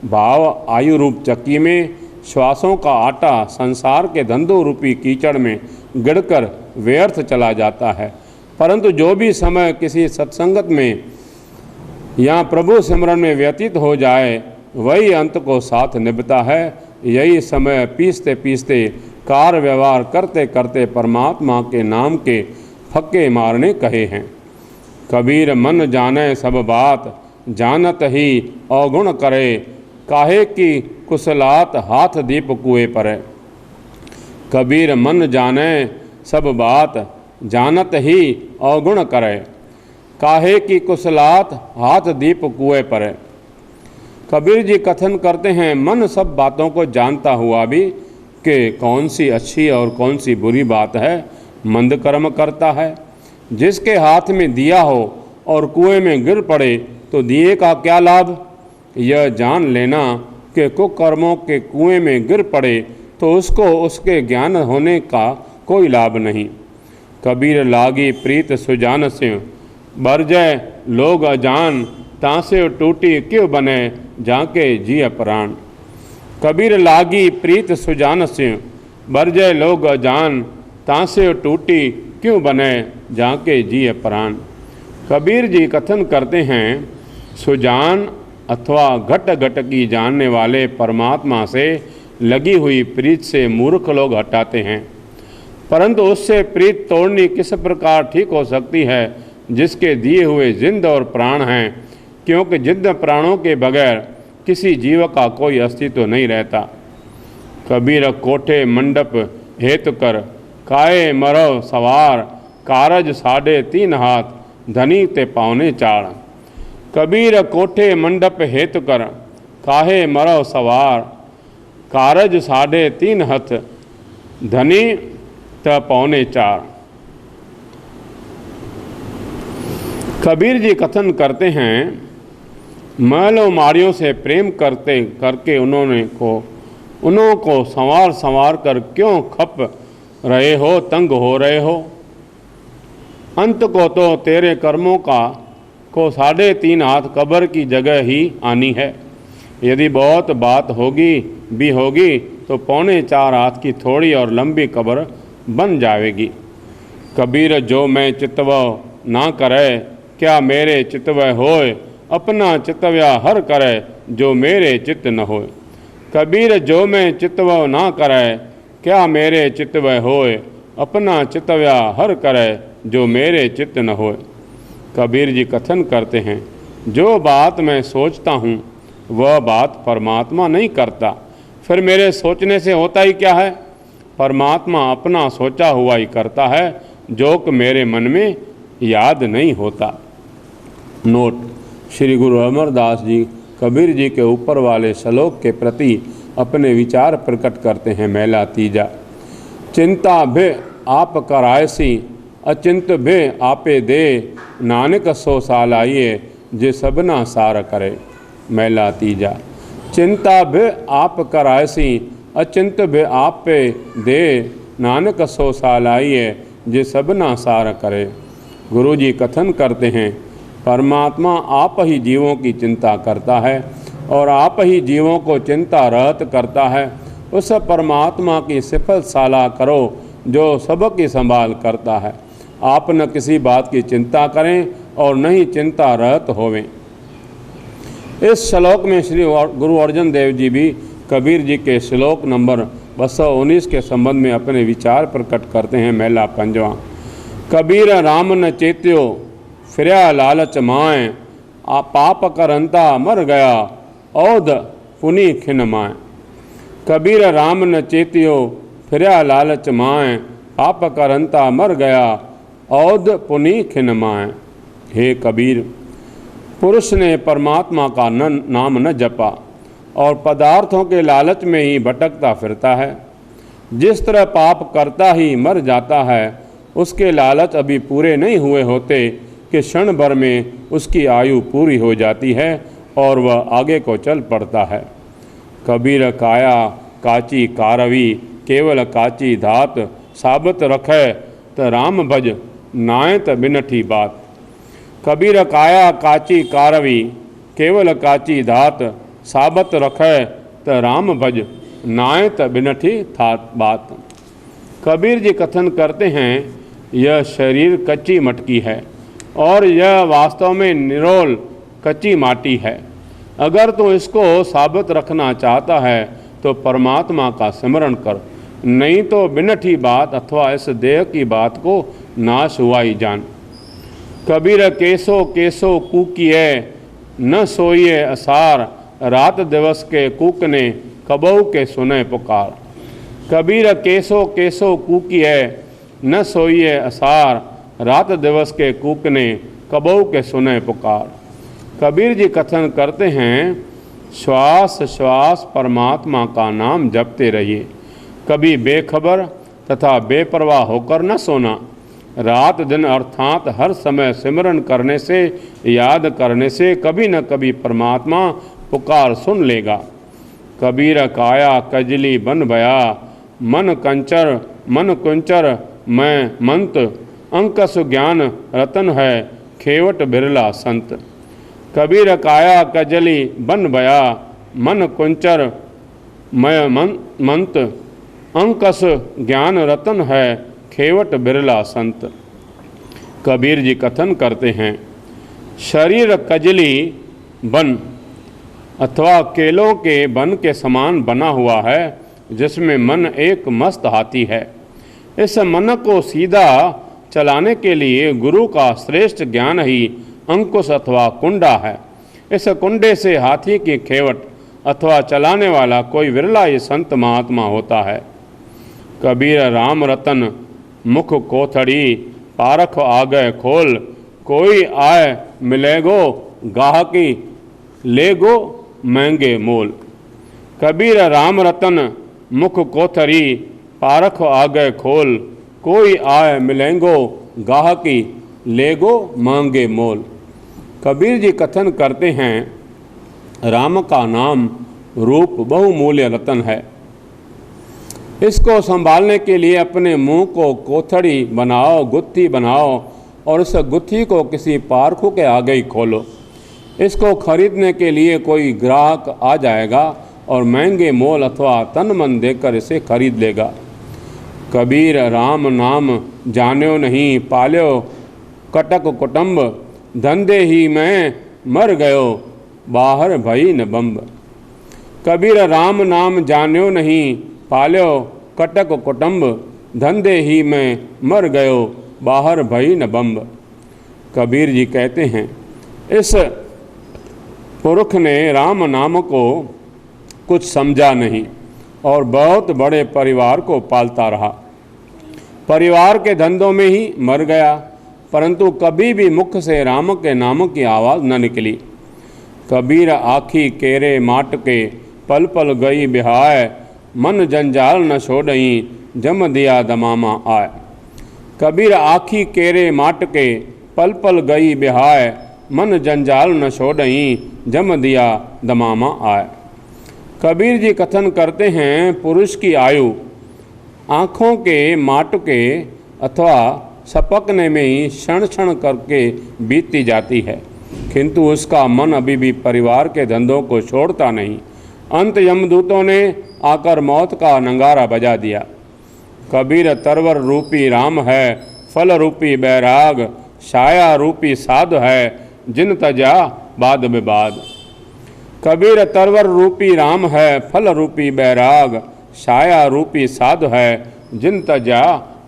भाव आयु रूप चक्की में श्वासों का आटा संसार के धंधों रूपी कीचड़ में गिरकर व्यर्थ चला जाता है, परंतु जो भी समय किसी सत्संगत में या प्रभु सिमरन में व्यतीत हो जाए वही अंत को साथ निभता है। यही समय पीसते पीसते कार व्यवहार करते करते परमात्मा के नाम के फक्के मारने कहे हैं। कबीर मन जाने सब बात, जानत ही अवगुण करे, काहे की कुशलात हाथ दीप कुएं परे। कबीर मन जाने सब बात, जानत ही अवगुण करे, काहे की कुशलात हाथ दीप कुएं परे। कबीर जी कथन करते हैं, मन सब बातों को जानता हुआ भी कि कौन सी अच्छी और कौन सी बुरी बात है, मंद कर्म करता है। जिसके हाथ में दिया हो और कुएं में गिर पड़े तो दिए का क्या लाभ। यह जान लेना कि कुकर्मों के कुएं में गिर पड़े तो उसको उसके ज्ञान होने का कोई लाभ नहीं। कबीर लागी प्रीत सुजान से, बरजय लोग अजान, तांसे टूटी क्यों बने जाके जी प्राण। कबीर लागी प्रीत सुजान से, बरजय लोग अजान, तांसे टूटी क्यों बने जाके जी प्राण। कबीर जी कथन करते हैं, सुजान अथवा घट घट की जानने वाले परमात्मा से लगी हुई प्रीत से मूर्ख लोग हटाते हैं, परंतु उससे प्रीत तोड़नी किस प्रकार ठीक हो सकती है जिसके दिए हुए जिंद और प्राण हैं, क्योंकि जिंद प्राणों के बगैर किसी जीव का कोई अस्तित्व नहीं रहता। कबीर कोठे मंडप हेतु कर, काए मरव सवार, कारज 3.5 हाथ, धनी ते पौने 4। कबीर कोठे मंडप हेतु कर, काहे मरव सवार, कारज 3.5 हाथ, धनी ते पौने 4। कबीर जी कथन करते हैं, महलों मारियों से प्रेम करके उन्हों को संवार कर क्यों खप रहे हो, तंग हो रहे हो। अंत को तो तेरे कर्मों को 3.5 हाथ कब्र की जगह ही आनी है। यदि बहुत बात होगी तो 3.25 हाथ की थोड़ी और लंबी कब्र बन जाएगी। कबीर जो मैं चितवह ना करे, क्या मेरे चितवह होए, अपना चितव्या हर करे, जो मेरे चित्त न होए। कबीर जो मैं चितवह ना करे, क्या मेरे चितवह होए, अपना चितव्या हर करे, जो मेरे चित्त न होए। कबीर जी कथन करते हैं, जो बात मैं सोचता हूँ वह बात परमात्मा नहीं करता, फिर मेरे सोचने से होता ही क्या है। परमात्मा अपना सोचा हुआ ही करता है, जो कि मेरे मन में याद नहीं होता। नोट: श्री गुरु अमरदास जी कबीर जी के ऊपर वाले श्लोक के प्रति अपने विचार प्रकट करते हैं। मेला तीजा। चिंता भे आप करायसी, अचिंत भे आपे दे, नानक सो साल आइए, जे सबना सार करे। मेला तीजा। चिंता भे आप करायसी, अचिंत भे आपे दे, नानक सो साल आइए, जे सबना सार करे। गुरु जी कथन करते हैं, परमात्मा आप ही जीवों की चिंता करता है और आप ही जीवों को चिंता रहित करता है। उस परमात्मा की सिफत साला करो जो सबकी संभाल करता है। आप न किसी बात की चिंता करें और न ही चिंता रहित होवें। इस श्लोक में श्री गुरु अर्जन देव जी भी कबीर जी के श्लोक नंबर 219 के संबंध में अपने विचार प्रकट करते हैं। मेला पंजवा। कबीर राम न चेत्यो, फिरया लालच माए, पाप करंता मर गया, औध पुनि खिन माए। कबीर राम न चेतियो, फिरया लालच माए, पाप करंता मर गया, औध पुनि खिन माए। हे कबीर, पुरुष ने परमात्मा का नाम न जपा और पदार्थों के लालच में ही भटकता फिरता है। जिस तरह पाप करता ही मर जाता है, उसके लालच अभी पूरे नहीं हुए होते कि क्षण भर में उसकी आयु पूरी हो जाती है और वह आगे को चल पड़ता है। कबीर काया काची कारवी, केवल काची धात, साबत रखे त राम भज, नाय त बिनठी बात। कबीर काया काची कारवी, केवल काची धात, साबत रखे त राम भज, नाय त बिनठी बात। कबीर जी कथन करते हैं, यह शरीर कच्ची मटकी है और यह वास्तव में निरोल कच्ची माटी है। अगर तो इसको साबित रखना चाहता है तो परमात्मा का स्मरण कर, नहीं तो बिनठी बात अथवा इस देह की बात को नाश हुआ ही जान। कबीर केसो केसो कूकिए, न सोइए असार, रात दिवस के कूकने, कबहू के सुने पुकार। कबीर केसो केसो कूकिए, न सोइए असार, रात दिवस के कूकने, कबहू के सुने पुकार। कबीर जी कथन करते हैं, श्वास श्वास परमात्मा का नाम जपते रहिए। कभी बेखबर तथा बेपरवाह होकर न सोना। रात दिन अर्थात हर समय सिमरन करने से, याद करने से कभी न कभी परमात्मा पुकार सुन लेगा। कबीर काया कजली बन बया, मन कंचर मन कुंचर, मैं मंत अंकस ज्ञान रतन है, खेवट बिरला संत। कबीर काया कजली बन बया, मन कुंचर मैं मंत, अंकस ज्ञान रतन है, खेवट बिरला संत। कबीर जी कथन करते हैं, शरीर कजली बन अथवा केलों के बन के समान बना हुआ है जिसमें मन एक मस्त हाथी है। इस मन को सीधा चलाने के लिए गुरु का श्रेष्ठ ज्ञान ही अंकुश अथवा कुंडा है। इस कुंडे से हाथी की खेवट अथवा चलाने वाला कोई विरला ही संत महात्मा होता है। कबीर राम रतन मुख कोथड़ी, पारख आगे खोल, कोई आए मिलेगो गाहकी, लेगो महंगे मोल। कबीर राम रतन मुख कोथड़ी, पारख आगे खोल, कोई आए मिलेंगो गाहकी, लेगो महंगे मोल। कबीर जी कथन करते हैं, राम का नाम रूप बहुमूल्य रतन है। इसको संभालने के लिए अपने मुंह को कोथड़ी बनाओ, गुत्थी बनाओ और उस गुत्थी को किसी पारखू के आगे ही खोलो। इसको खरीदने के लिए कोई ग्राहक आ जाएगा और महंगे मोल अथवा तन मन देकर इसे खरीद लेगा। कबीर राम नाम जान्यो नहीं, पाल्यो कटक कुटुंब, धंधे ही में मर गयो बाहर भई न बम्ब। कबीर राम नाम जान्यो नहीं, पाल्यो कटक कुटुंब, धंधे ही में मर गयो बाहर भई न बम्ब। कबीर जी कहते हैं, इस पुरुष ने राम नाम को कुछ समझा नहीं और बहुत बड़े परिवार को पालता रहा। परिवार के धंधों में ही मर गया, परंतु कभी भी मुख से राम के नाम की आवाज़ न निकली। कबीर आखी केरे माट के, पल पल गई बिहाय, मन जंजाल न छोड़ई, जम दिया दमामा आय। कबीर आखी केरे माट के, पल पल गई बिहाय, मन जंजाल न छोड़ई, जम दिया दमामा आय। कबीर जी कथन करते हैं, पुरुष की आयु आँखों के माटके अथवा सपकने में ही क्षण क्षण करके बीतती जाती है, किंतु उसका मन अभी भी परिवार के धंधों को छोड़ता नहीं। अंत यमदूतों ने आकर मौत का नंगारा बजा दिया। कबीर तरवर रूपी राम है, फल रूपी बैराग, छाया रूपी साध है, जिन तजा बाद विवाद। कबीर तरवर रूपी राम है, फल रूपी बैराग, छाया रूपी साध है, जिन तजा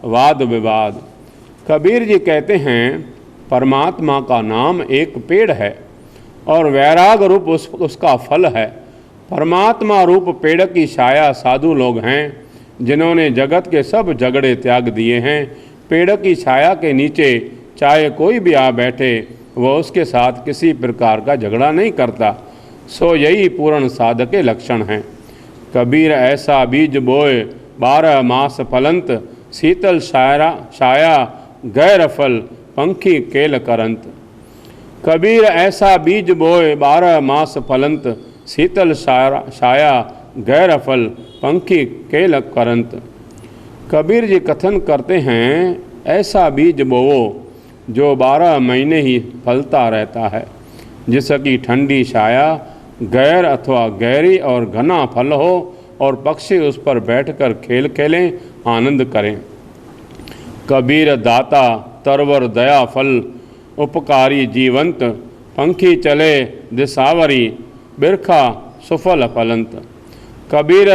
वाद विवाद। कबीर जी कहते हैं, परमात्मा का नाम एक पेड़ है और वैराग रूप उसका फल है। परमात्मा रूप पेड़ की छाया साधु लोग हैं, जिन्होंने जगत के सब झगड़े त्याग दिए हैं। पेड़ की छाया के नीचे चाहे कोई भी आ बैठे, वह उसके साथ किसी प्रकार का झगड़ा नहीं करता। सो यही पूर्ण साधक के लक्षण हैं। कबीर ऐसा बीज बोए 12 मास फलंत, शीतल छाया गैर फल, पंखी केल करंत। कबीर ऐसा बीज बोए 12 मास फलंत, शीतल छाया गैर फल, पंखी केल करंत। कबीर जी कथन करते हैं, ऐसा बीज बोवो जो 12 महीने ही फलता रहता है, जिसकी ठंडी छाया गैर अथवा गहरी और घना फल हो और पक्षी उस पर बैठकर खेल खेलें, आनंद करें। कबीर दाता तरवर दया फल, उपकारी जीवंत, पंखी चले दिसावरी, बिरखा सुफल फलंत। कबीर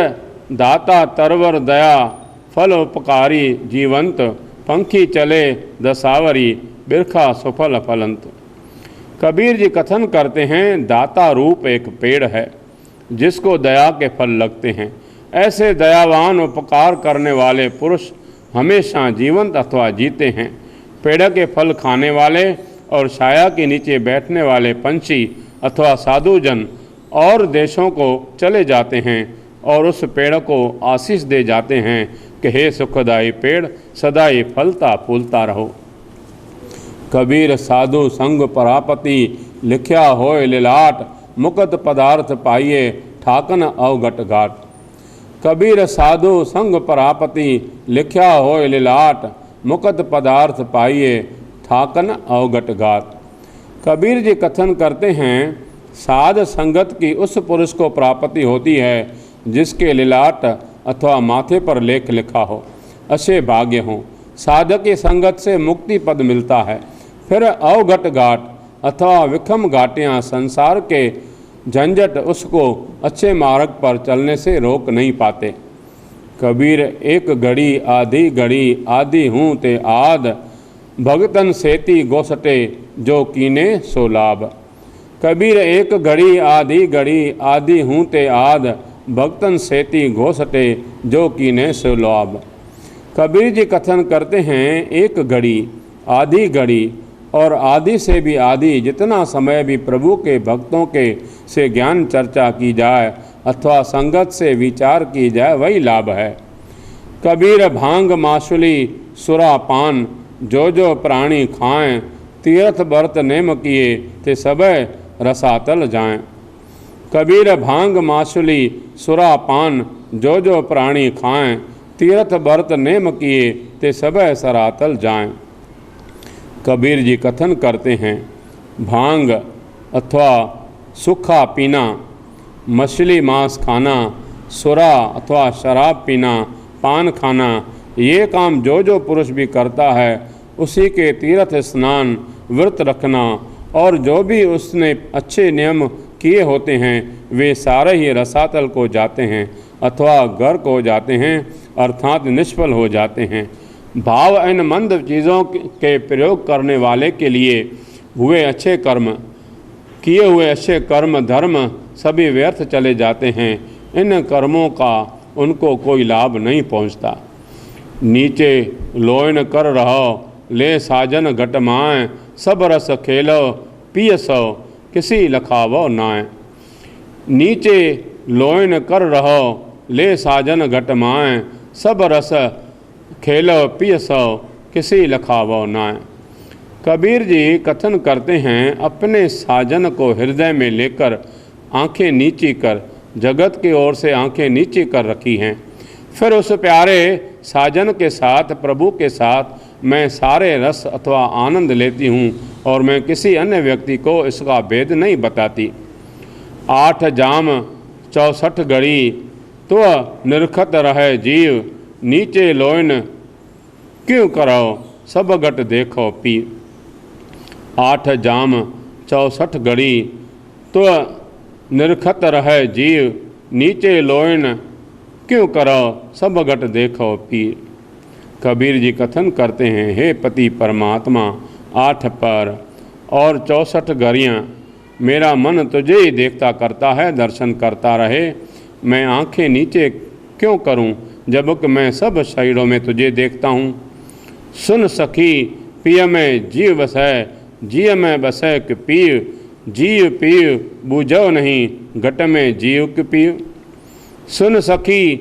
दाता तरवर दया फल, उपकारी जीवंत, पंखी चले दसावरी, बिरखा सुफल फलंत। कबीर जी कथन करते हैं, दाता रूप एक पेड़ है जिसको दया के फल लगते हैं। ऐसे दयावान उपकार करने वाले पुरुष हमेशा जीवंत अथवा जीते हैं। पेड़ के फल खाने वाले और छाया के नीचे बैठने वाले पंछी अथवा साधुजन और देशों को चले जाते हैं और उस पेड़ को आशीष दे जाते हैं कि हे सुखदायी पेड़, सदा ही फलता फूलता रहो। कबीर साधु संग परापति, लिख्या होए लिलाट, मुकत पदार्थ पाइये ठाकन अवघट घाट। कबीर साधु संग परापति, लिख्या होए लिलाट, मुकत पदार्थ पाइये ठाकन अवघट घाट। कबीर जी कथन करते हैं, साध संगत की उस पुरुष को प्राप्ति होती है जिसके लिलाट अथवा माथे पर लेख लिखा हो, अच्छे भाग्य हों। साधक की संगत से मुक्ति पद मिलता है। फिर अवघट घाट अथवा विखम घाटियाँ संसार के झंझट उसको अच्छे मार्ग पर चलने से रोक नहीं पाते। कबीर एक घड़ी आदि हूँ ते आद, भगतन सेती गोसटे जो कीने सो लाभ। कबीर एक घड़ी आदि हूँ ते आद, भगतन सेती घोसटे जो कीने सो लाभ। कबीर जी कथन करते हैं एक घड़ी और आदि से भी आदि जितना समय भी प्रभु के भक्तों के से ज्ञान चर्चा की जाए अथवा संगत से विचार की जाए वही लाभ है। कबीर भांग माशुली सुरा पान, जो प्राणी खाएं, तीर्थ व्रत नेम किए ते सबे रसातल जाएं। कबीर भांग माशुली सुरा पान, जो प्राणी खाएं, तीर्थ व्रत नेम किए ते सबे सरातल जाएं। कबीर जी कथन करते हैं भांग अथवा सूखा पीना, मछली मांस खाना, सुरा अथवा शराब पीना, पान खाना, ये काम जो पुरुष भी करता है उसी के तीर्थ स्नान, व्रत रखना और जो भी उसने अच्छे नियम किए होते हैं वे सारे ही रसातल को जाते हैं अथवा गर्क हो जाते हैं अर्थात निष्फल हो जाते हैं। भाव इन मंद चीज़ों के प्रयोग करने वाले के लिए हुए अच्छे कर्म, किए हुए अच्छे कर्म धर्म सभी व्यर्थ चले जाते हैं। इन कर्मों का उनको कोई लाभ नहीं पहुंचता। नीचे लोयन कर रहो ले साजन घटमाएं, सब रस खेलो पिय सो किसी लखावो नाय। नीचे लोयन कर रहो ले साजन घटमाएं, सब रस खेलो पिय सो किसी लखावो नाय। कबीर जी कथन करते हैं अपने साजन को हृदय में लेकर आंखें नीची कर जगत की ओर से आंखें नीची कर रखी हैं। फिर उस प्यारे साजन के साथ प्रभु के साथ मैं सारे रस अथवा आनंद लेती हूँ और मैं किसी अन्य व्यक्ति को इसका भेद नहीं बताती। 8 जाम 64 घड़ी तो निरखत रहे जीव, नीचे लोयन क्यों करो सब घट देखो पी। 8 जाम 64 घड़ी तो निरखत रहे जीव, नीचे लोयन क्यों करो सब घट देखो पी। कबीर जी कथन करते हैं हे पति परमात्मा 8 पर और 64 घड़ियाँ मेरा मन तुझे ही देखता करता है, दर्शन करता रहे। मैं आंखें नीचे क्यों करूं जबकि मैं सब शरीरों में तुझे देखता हूं। सुन सखी पिय में जीव बसै, जिय में बसै कि पीव, जीव पीव बूझो नहीं घट में जीव कि पीव। सुन सखी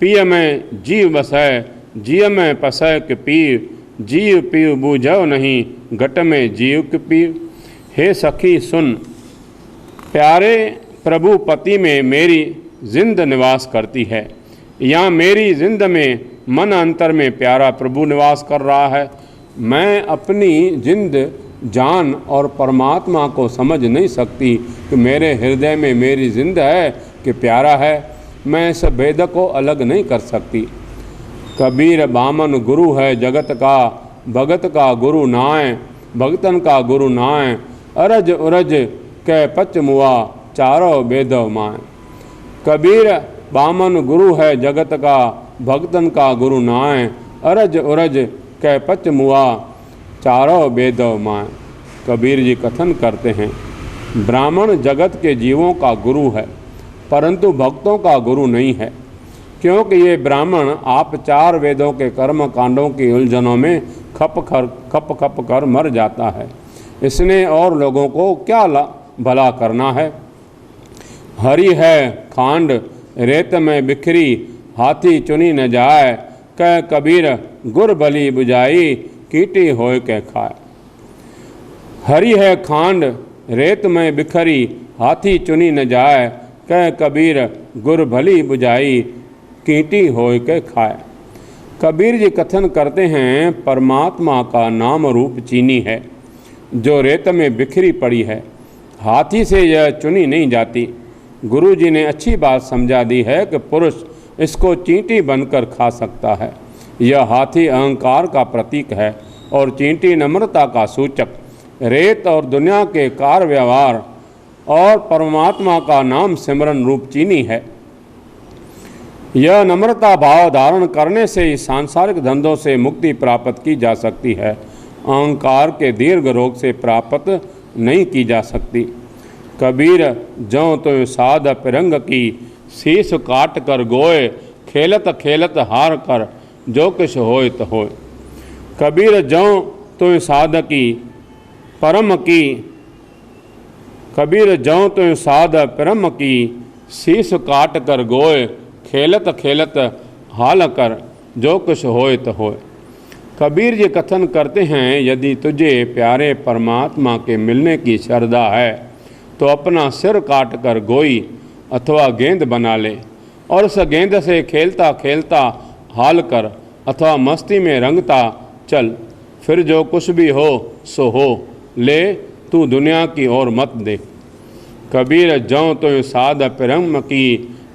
पिय में जीव बसै, जिय में पसै कि पीव, जीव पीव बूझो नहीं घट में जीव कि पीव। हे सखी सुन, प्यारे प्रभु पति में मेरी जिंद निवास करती है, या मेरी जिंद में मन अंतर में प्यारा प्रभु निवास कर रहा है। मैं अपनी जिंद जान और परमात्मा को समझ नहीं सकती कि मेरे हृदय में मेरी जिंद है कि प्यारा है। मैं इस भेद को अलग नहीं कर सकती। कबीर बामन गुरु है जगत का, भगत का गुरु नाय, भगतन का गुरु नाय, अरज उरज कै पच मुआ चारों बेदव माए। कबीर बामन गुरु है जगत का, भगतन का गुरु नाय, अरज उरज कै पच मुआ चारों बेदव माए। कबीर जी कथन करते हैं ब्राह्मण जगत के जीवों का गुरु है परंतु भक्तों का गुरु नहीं है, क्योंकि ये ब्राह्मण आप 4 वेदों के कर्म कांडों की उलझनों में खप कर मर जाता है। इसने और लोगों को क्या भला करना है। हरि है खांड रेत में बिखरी, हाथी चुनी न जाए, कह कबीर गुर बली बुझाई, कीटी होय के खाए। हरि है खांड रेत में बिखरी, हाथी चुनी न जाए, कह कबीर गुर भली बुझाई, कीटी होय के खाए। कबीर जी कथन करते हैं परमात्मा का नाम रूप चीनी है जो रेत में बिखरी पड़ी है, हाथी से यह चुनी नहीं जाती। गुरु जी ने अच्छी बात समझा दी है कि पुरुष इसको चींटी बनकर खा सकता है। यह हाथी अहंकार का प्रतीक है और चींटी नम्रता का सूचक। रेत और दुनिया के कार व्यवहार और परमात्मा का नाम सिमरन रूप चीनी है। यह नम्रता भाव धारण करने से ही सांसारिक धंधों से मुक्ति प्राप्त की जा सकती है। अहंकार के दीर्घ रोग से प्राप्त नहीं की जा सकती। कबीर ज्यों तो साध पिरंग की शीश काट कर गोए, खेलत खेलत हार कर जो कुछ होय तो होय। कबीर ज्यों तो साध की परम की, कबीर ज्यों तो साध परम की शीश काट कर गोए, खेलत खेलत हाल कर जो कुछ होय तो होय। कबीर जी कथन करते हैं, यदि तुझे प्यारे परमात्मा के मिलने की श्रद्धा है तो अपना सिर काट कर गोई अथवा गेंद बना ले और उस गेंद से खेलता खेलता हाल कर अथवा मस्ती में रंगता चल, फिर जो कुछ भी हो सो हो, ले तू दुनिया की ओर मत दे। कबीर ज्यों तो साध पिरम की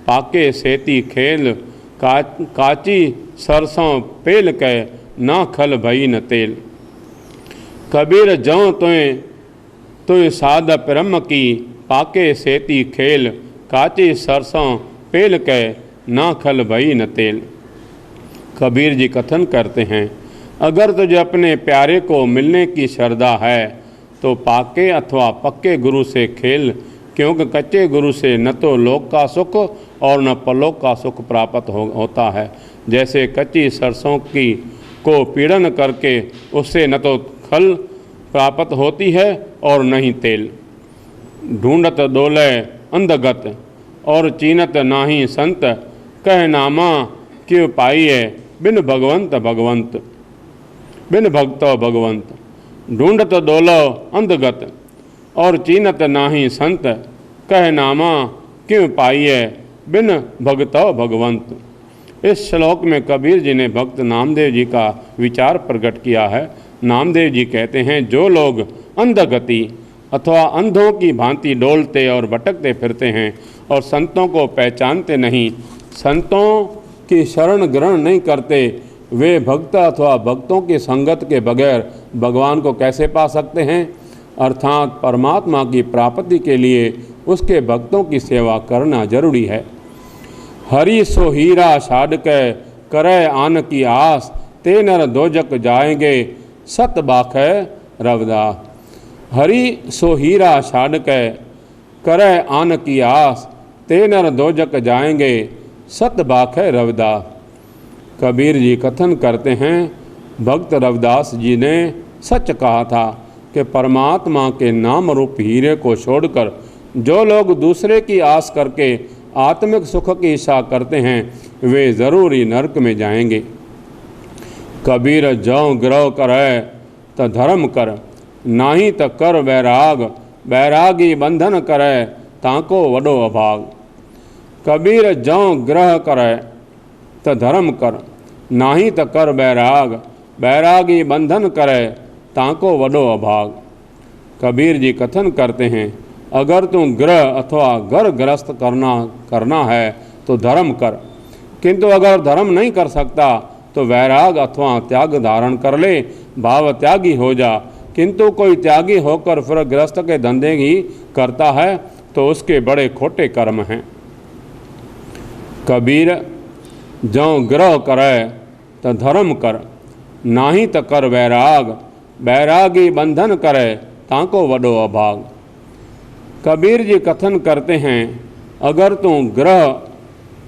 पाके सेती खेल, काची सरसों पेल के ना खल भई न तेल। कबीर ज्यों तो साध पिरम की पाके सेती खेल, काची सरसों पेल के ना खल भई न तेल। कबीर जी कथन करते हैं, अगर तुझे अपने प्यारे को मिलने की श्रद्धा है तो पाके अथवा पक्के गुरु से खेल, क्योंकि कच्चे गुरु से न तो लोक का सुख और न परलोक का सुख प्राप्त होता है। जैसे कच्ची सरसों की को पीड़न करके उससे न तो खल प्राप्त होती है और न ही तेल। ढूंढत डोले अंधगत और चीनत नाही संत, कह नामा क्यों पाइए बिन भगवंत भगवंत, बिन भक्तो भगवंत। ढूंढत डोलो अंधगत और चीनत नाही संत, कह नामा क्यों पाइए बिन भगतो भगवंत। इस श्लोक में कबीर जी ने भक्त नामदेव जी का विचार प्रकट किया है। नामदेव जी कहते हैं, जो लोग अंधगति अथवा अंधों की भांति डोलते और भटकते फिरते हैं और संतों को पहचानते नहीं, संतों की शरण ग्रहण नहीं करते, वे भक्त अथवा भक्तों की संगत के बगैर भगवान को कैसे पा सकते हैं। अर्थात परमात्मा की प्राप्ति के लिए उसके भक्तों की सेवा करना जरूरी है। हरि सो हीरा छाड़ के करे आन की आस, ते नर दोजक जाएंगे सत बाखे रविदास। हरि सो हीरा छाड़ के करे आन की आस, ते नर दोजक जाएंगे सत बाखे रविदास। कबीर जी कथन करते हैं, भक्त रविदास जी ने सच कहा था कि परमात्मा के नाम रूप हीरे को छोड़कर जो लोग दूसरे की आस करके आत्मिक सुख की इच्छा करते हैं, वे जरूर ही नरक में जाएंगे। कबीर ज्यों ग्रह करे तो धर्म कर, नाही तो कर बैराग, बैरागी बंधन करे ताको वडो अभाग। कबीर ज्यों ग्रह करे तो धर्म कर, नाही तो कर बैराग, बैरागी बंधन करे ताको वडो अभाग। कबीर जी कथन करते हैं, अगर तुम ग्रह अथवा घर गृहस्थ करना है तो धर्म कर, किंतु अगर धर्म नहीं कर सकता तो वैराग अथवा त्याग धारण कर ले, भाव त्यागी हो जा। किंतु कोई त्यागी होकर फिर गृहस्थ के धंधे ही करता है तो उसके बड़े खोटे कर्म हैं। कबीर ज्यों ग्रह करे तो धर्म कर, नाही तो कर वैराग, बैरागी बंधन करे ताको वडो अभाग। कबीर जी कथन करते हैं, अगर तू ग्रह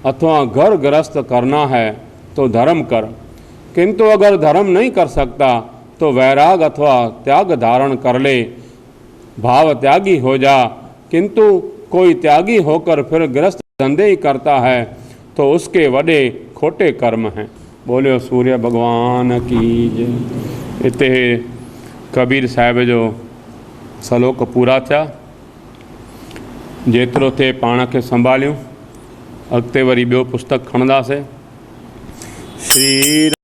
अथवा घर गृहस्थ करना है तो धर्म कर, किंतु अगर धर्म नहीं कर सकता तो वैराग अथवा त्याग धारण कर ले, भाव त्यागी हो जा। किंतु कोई त्यागी होकर फिर गृहस्थ धंधे ही करता है तो उसके वडे खोटे कर्म हैं। बोलियो सूर्य भगवान की जय। इते कबीर साहिब जो श्लोक पूरा थिया। जेतिरो थे पाण खे संभालियूं, अॻिते वरी ॿियो पुस्तक खणंदासीं। श्री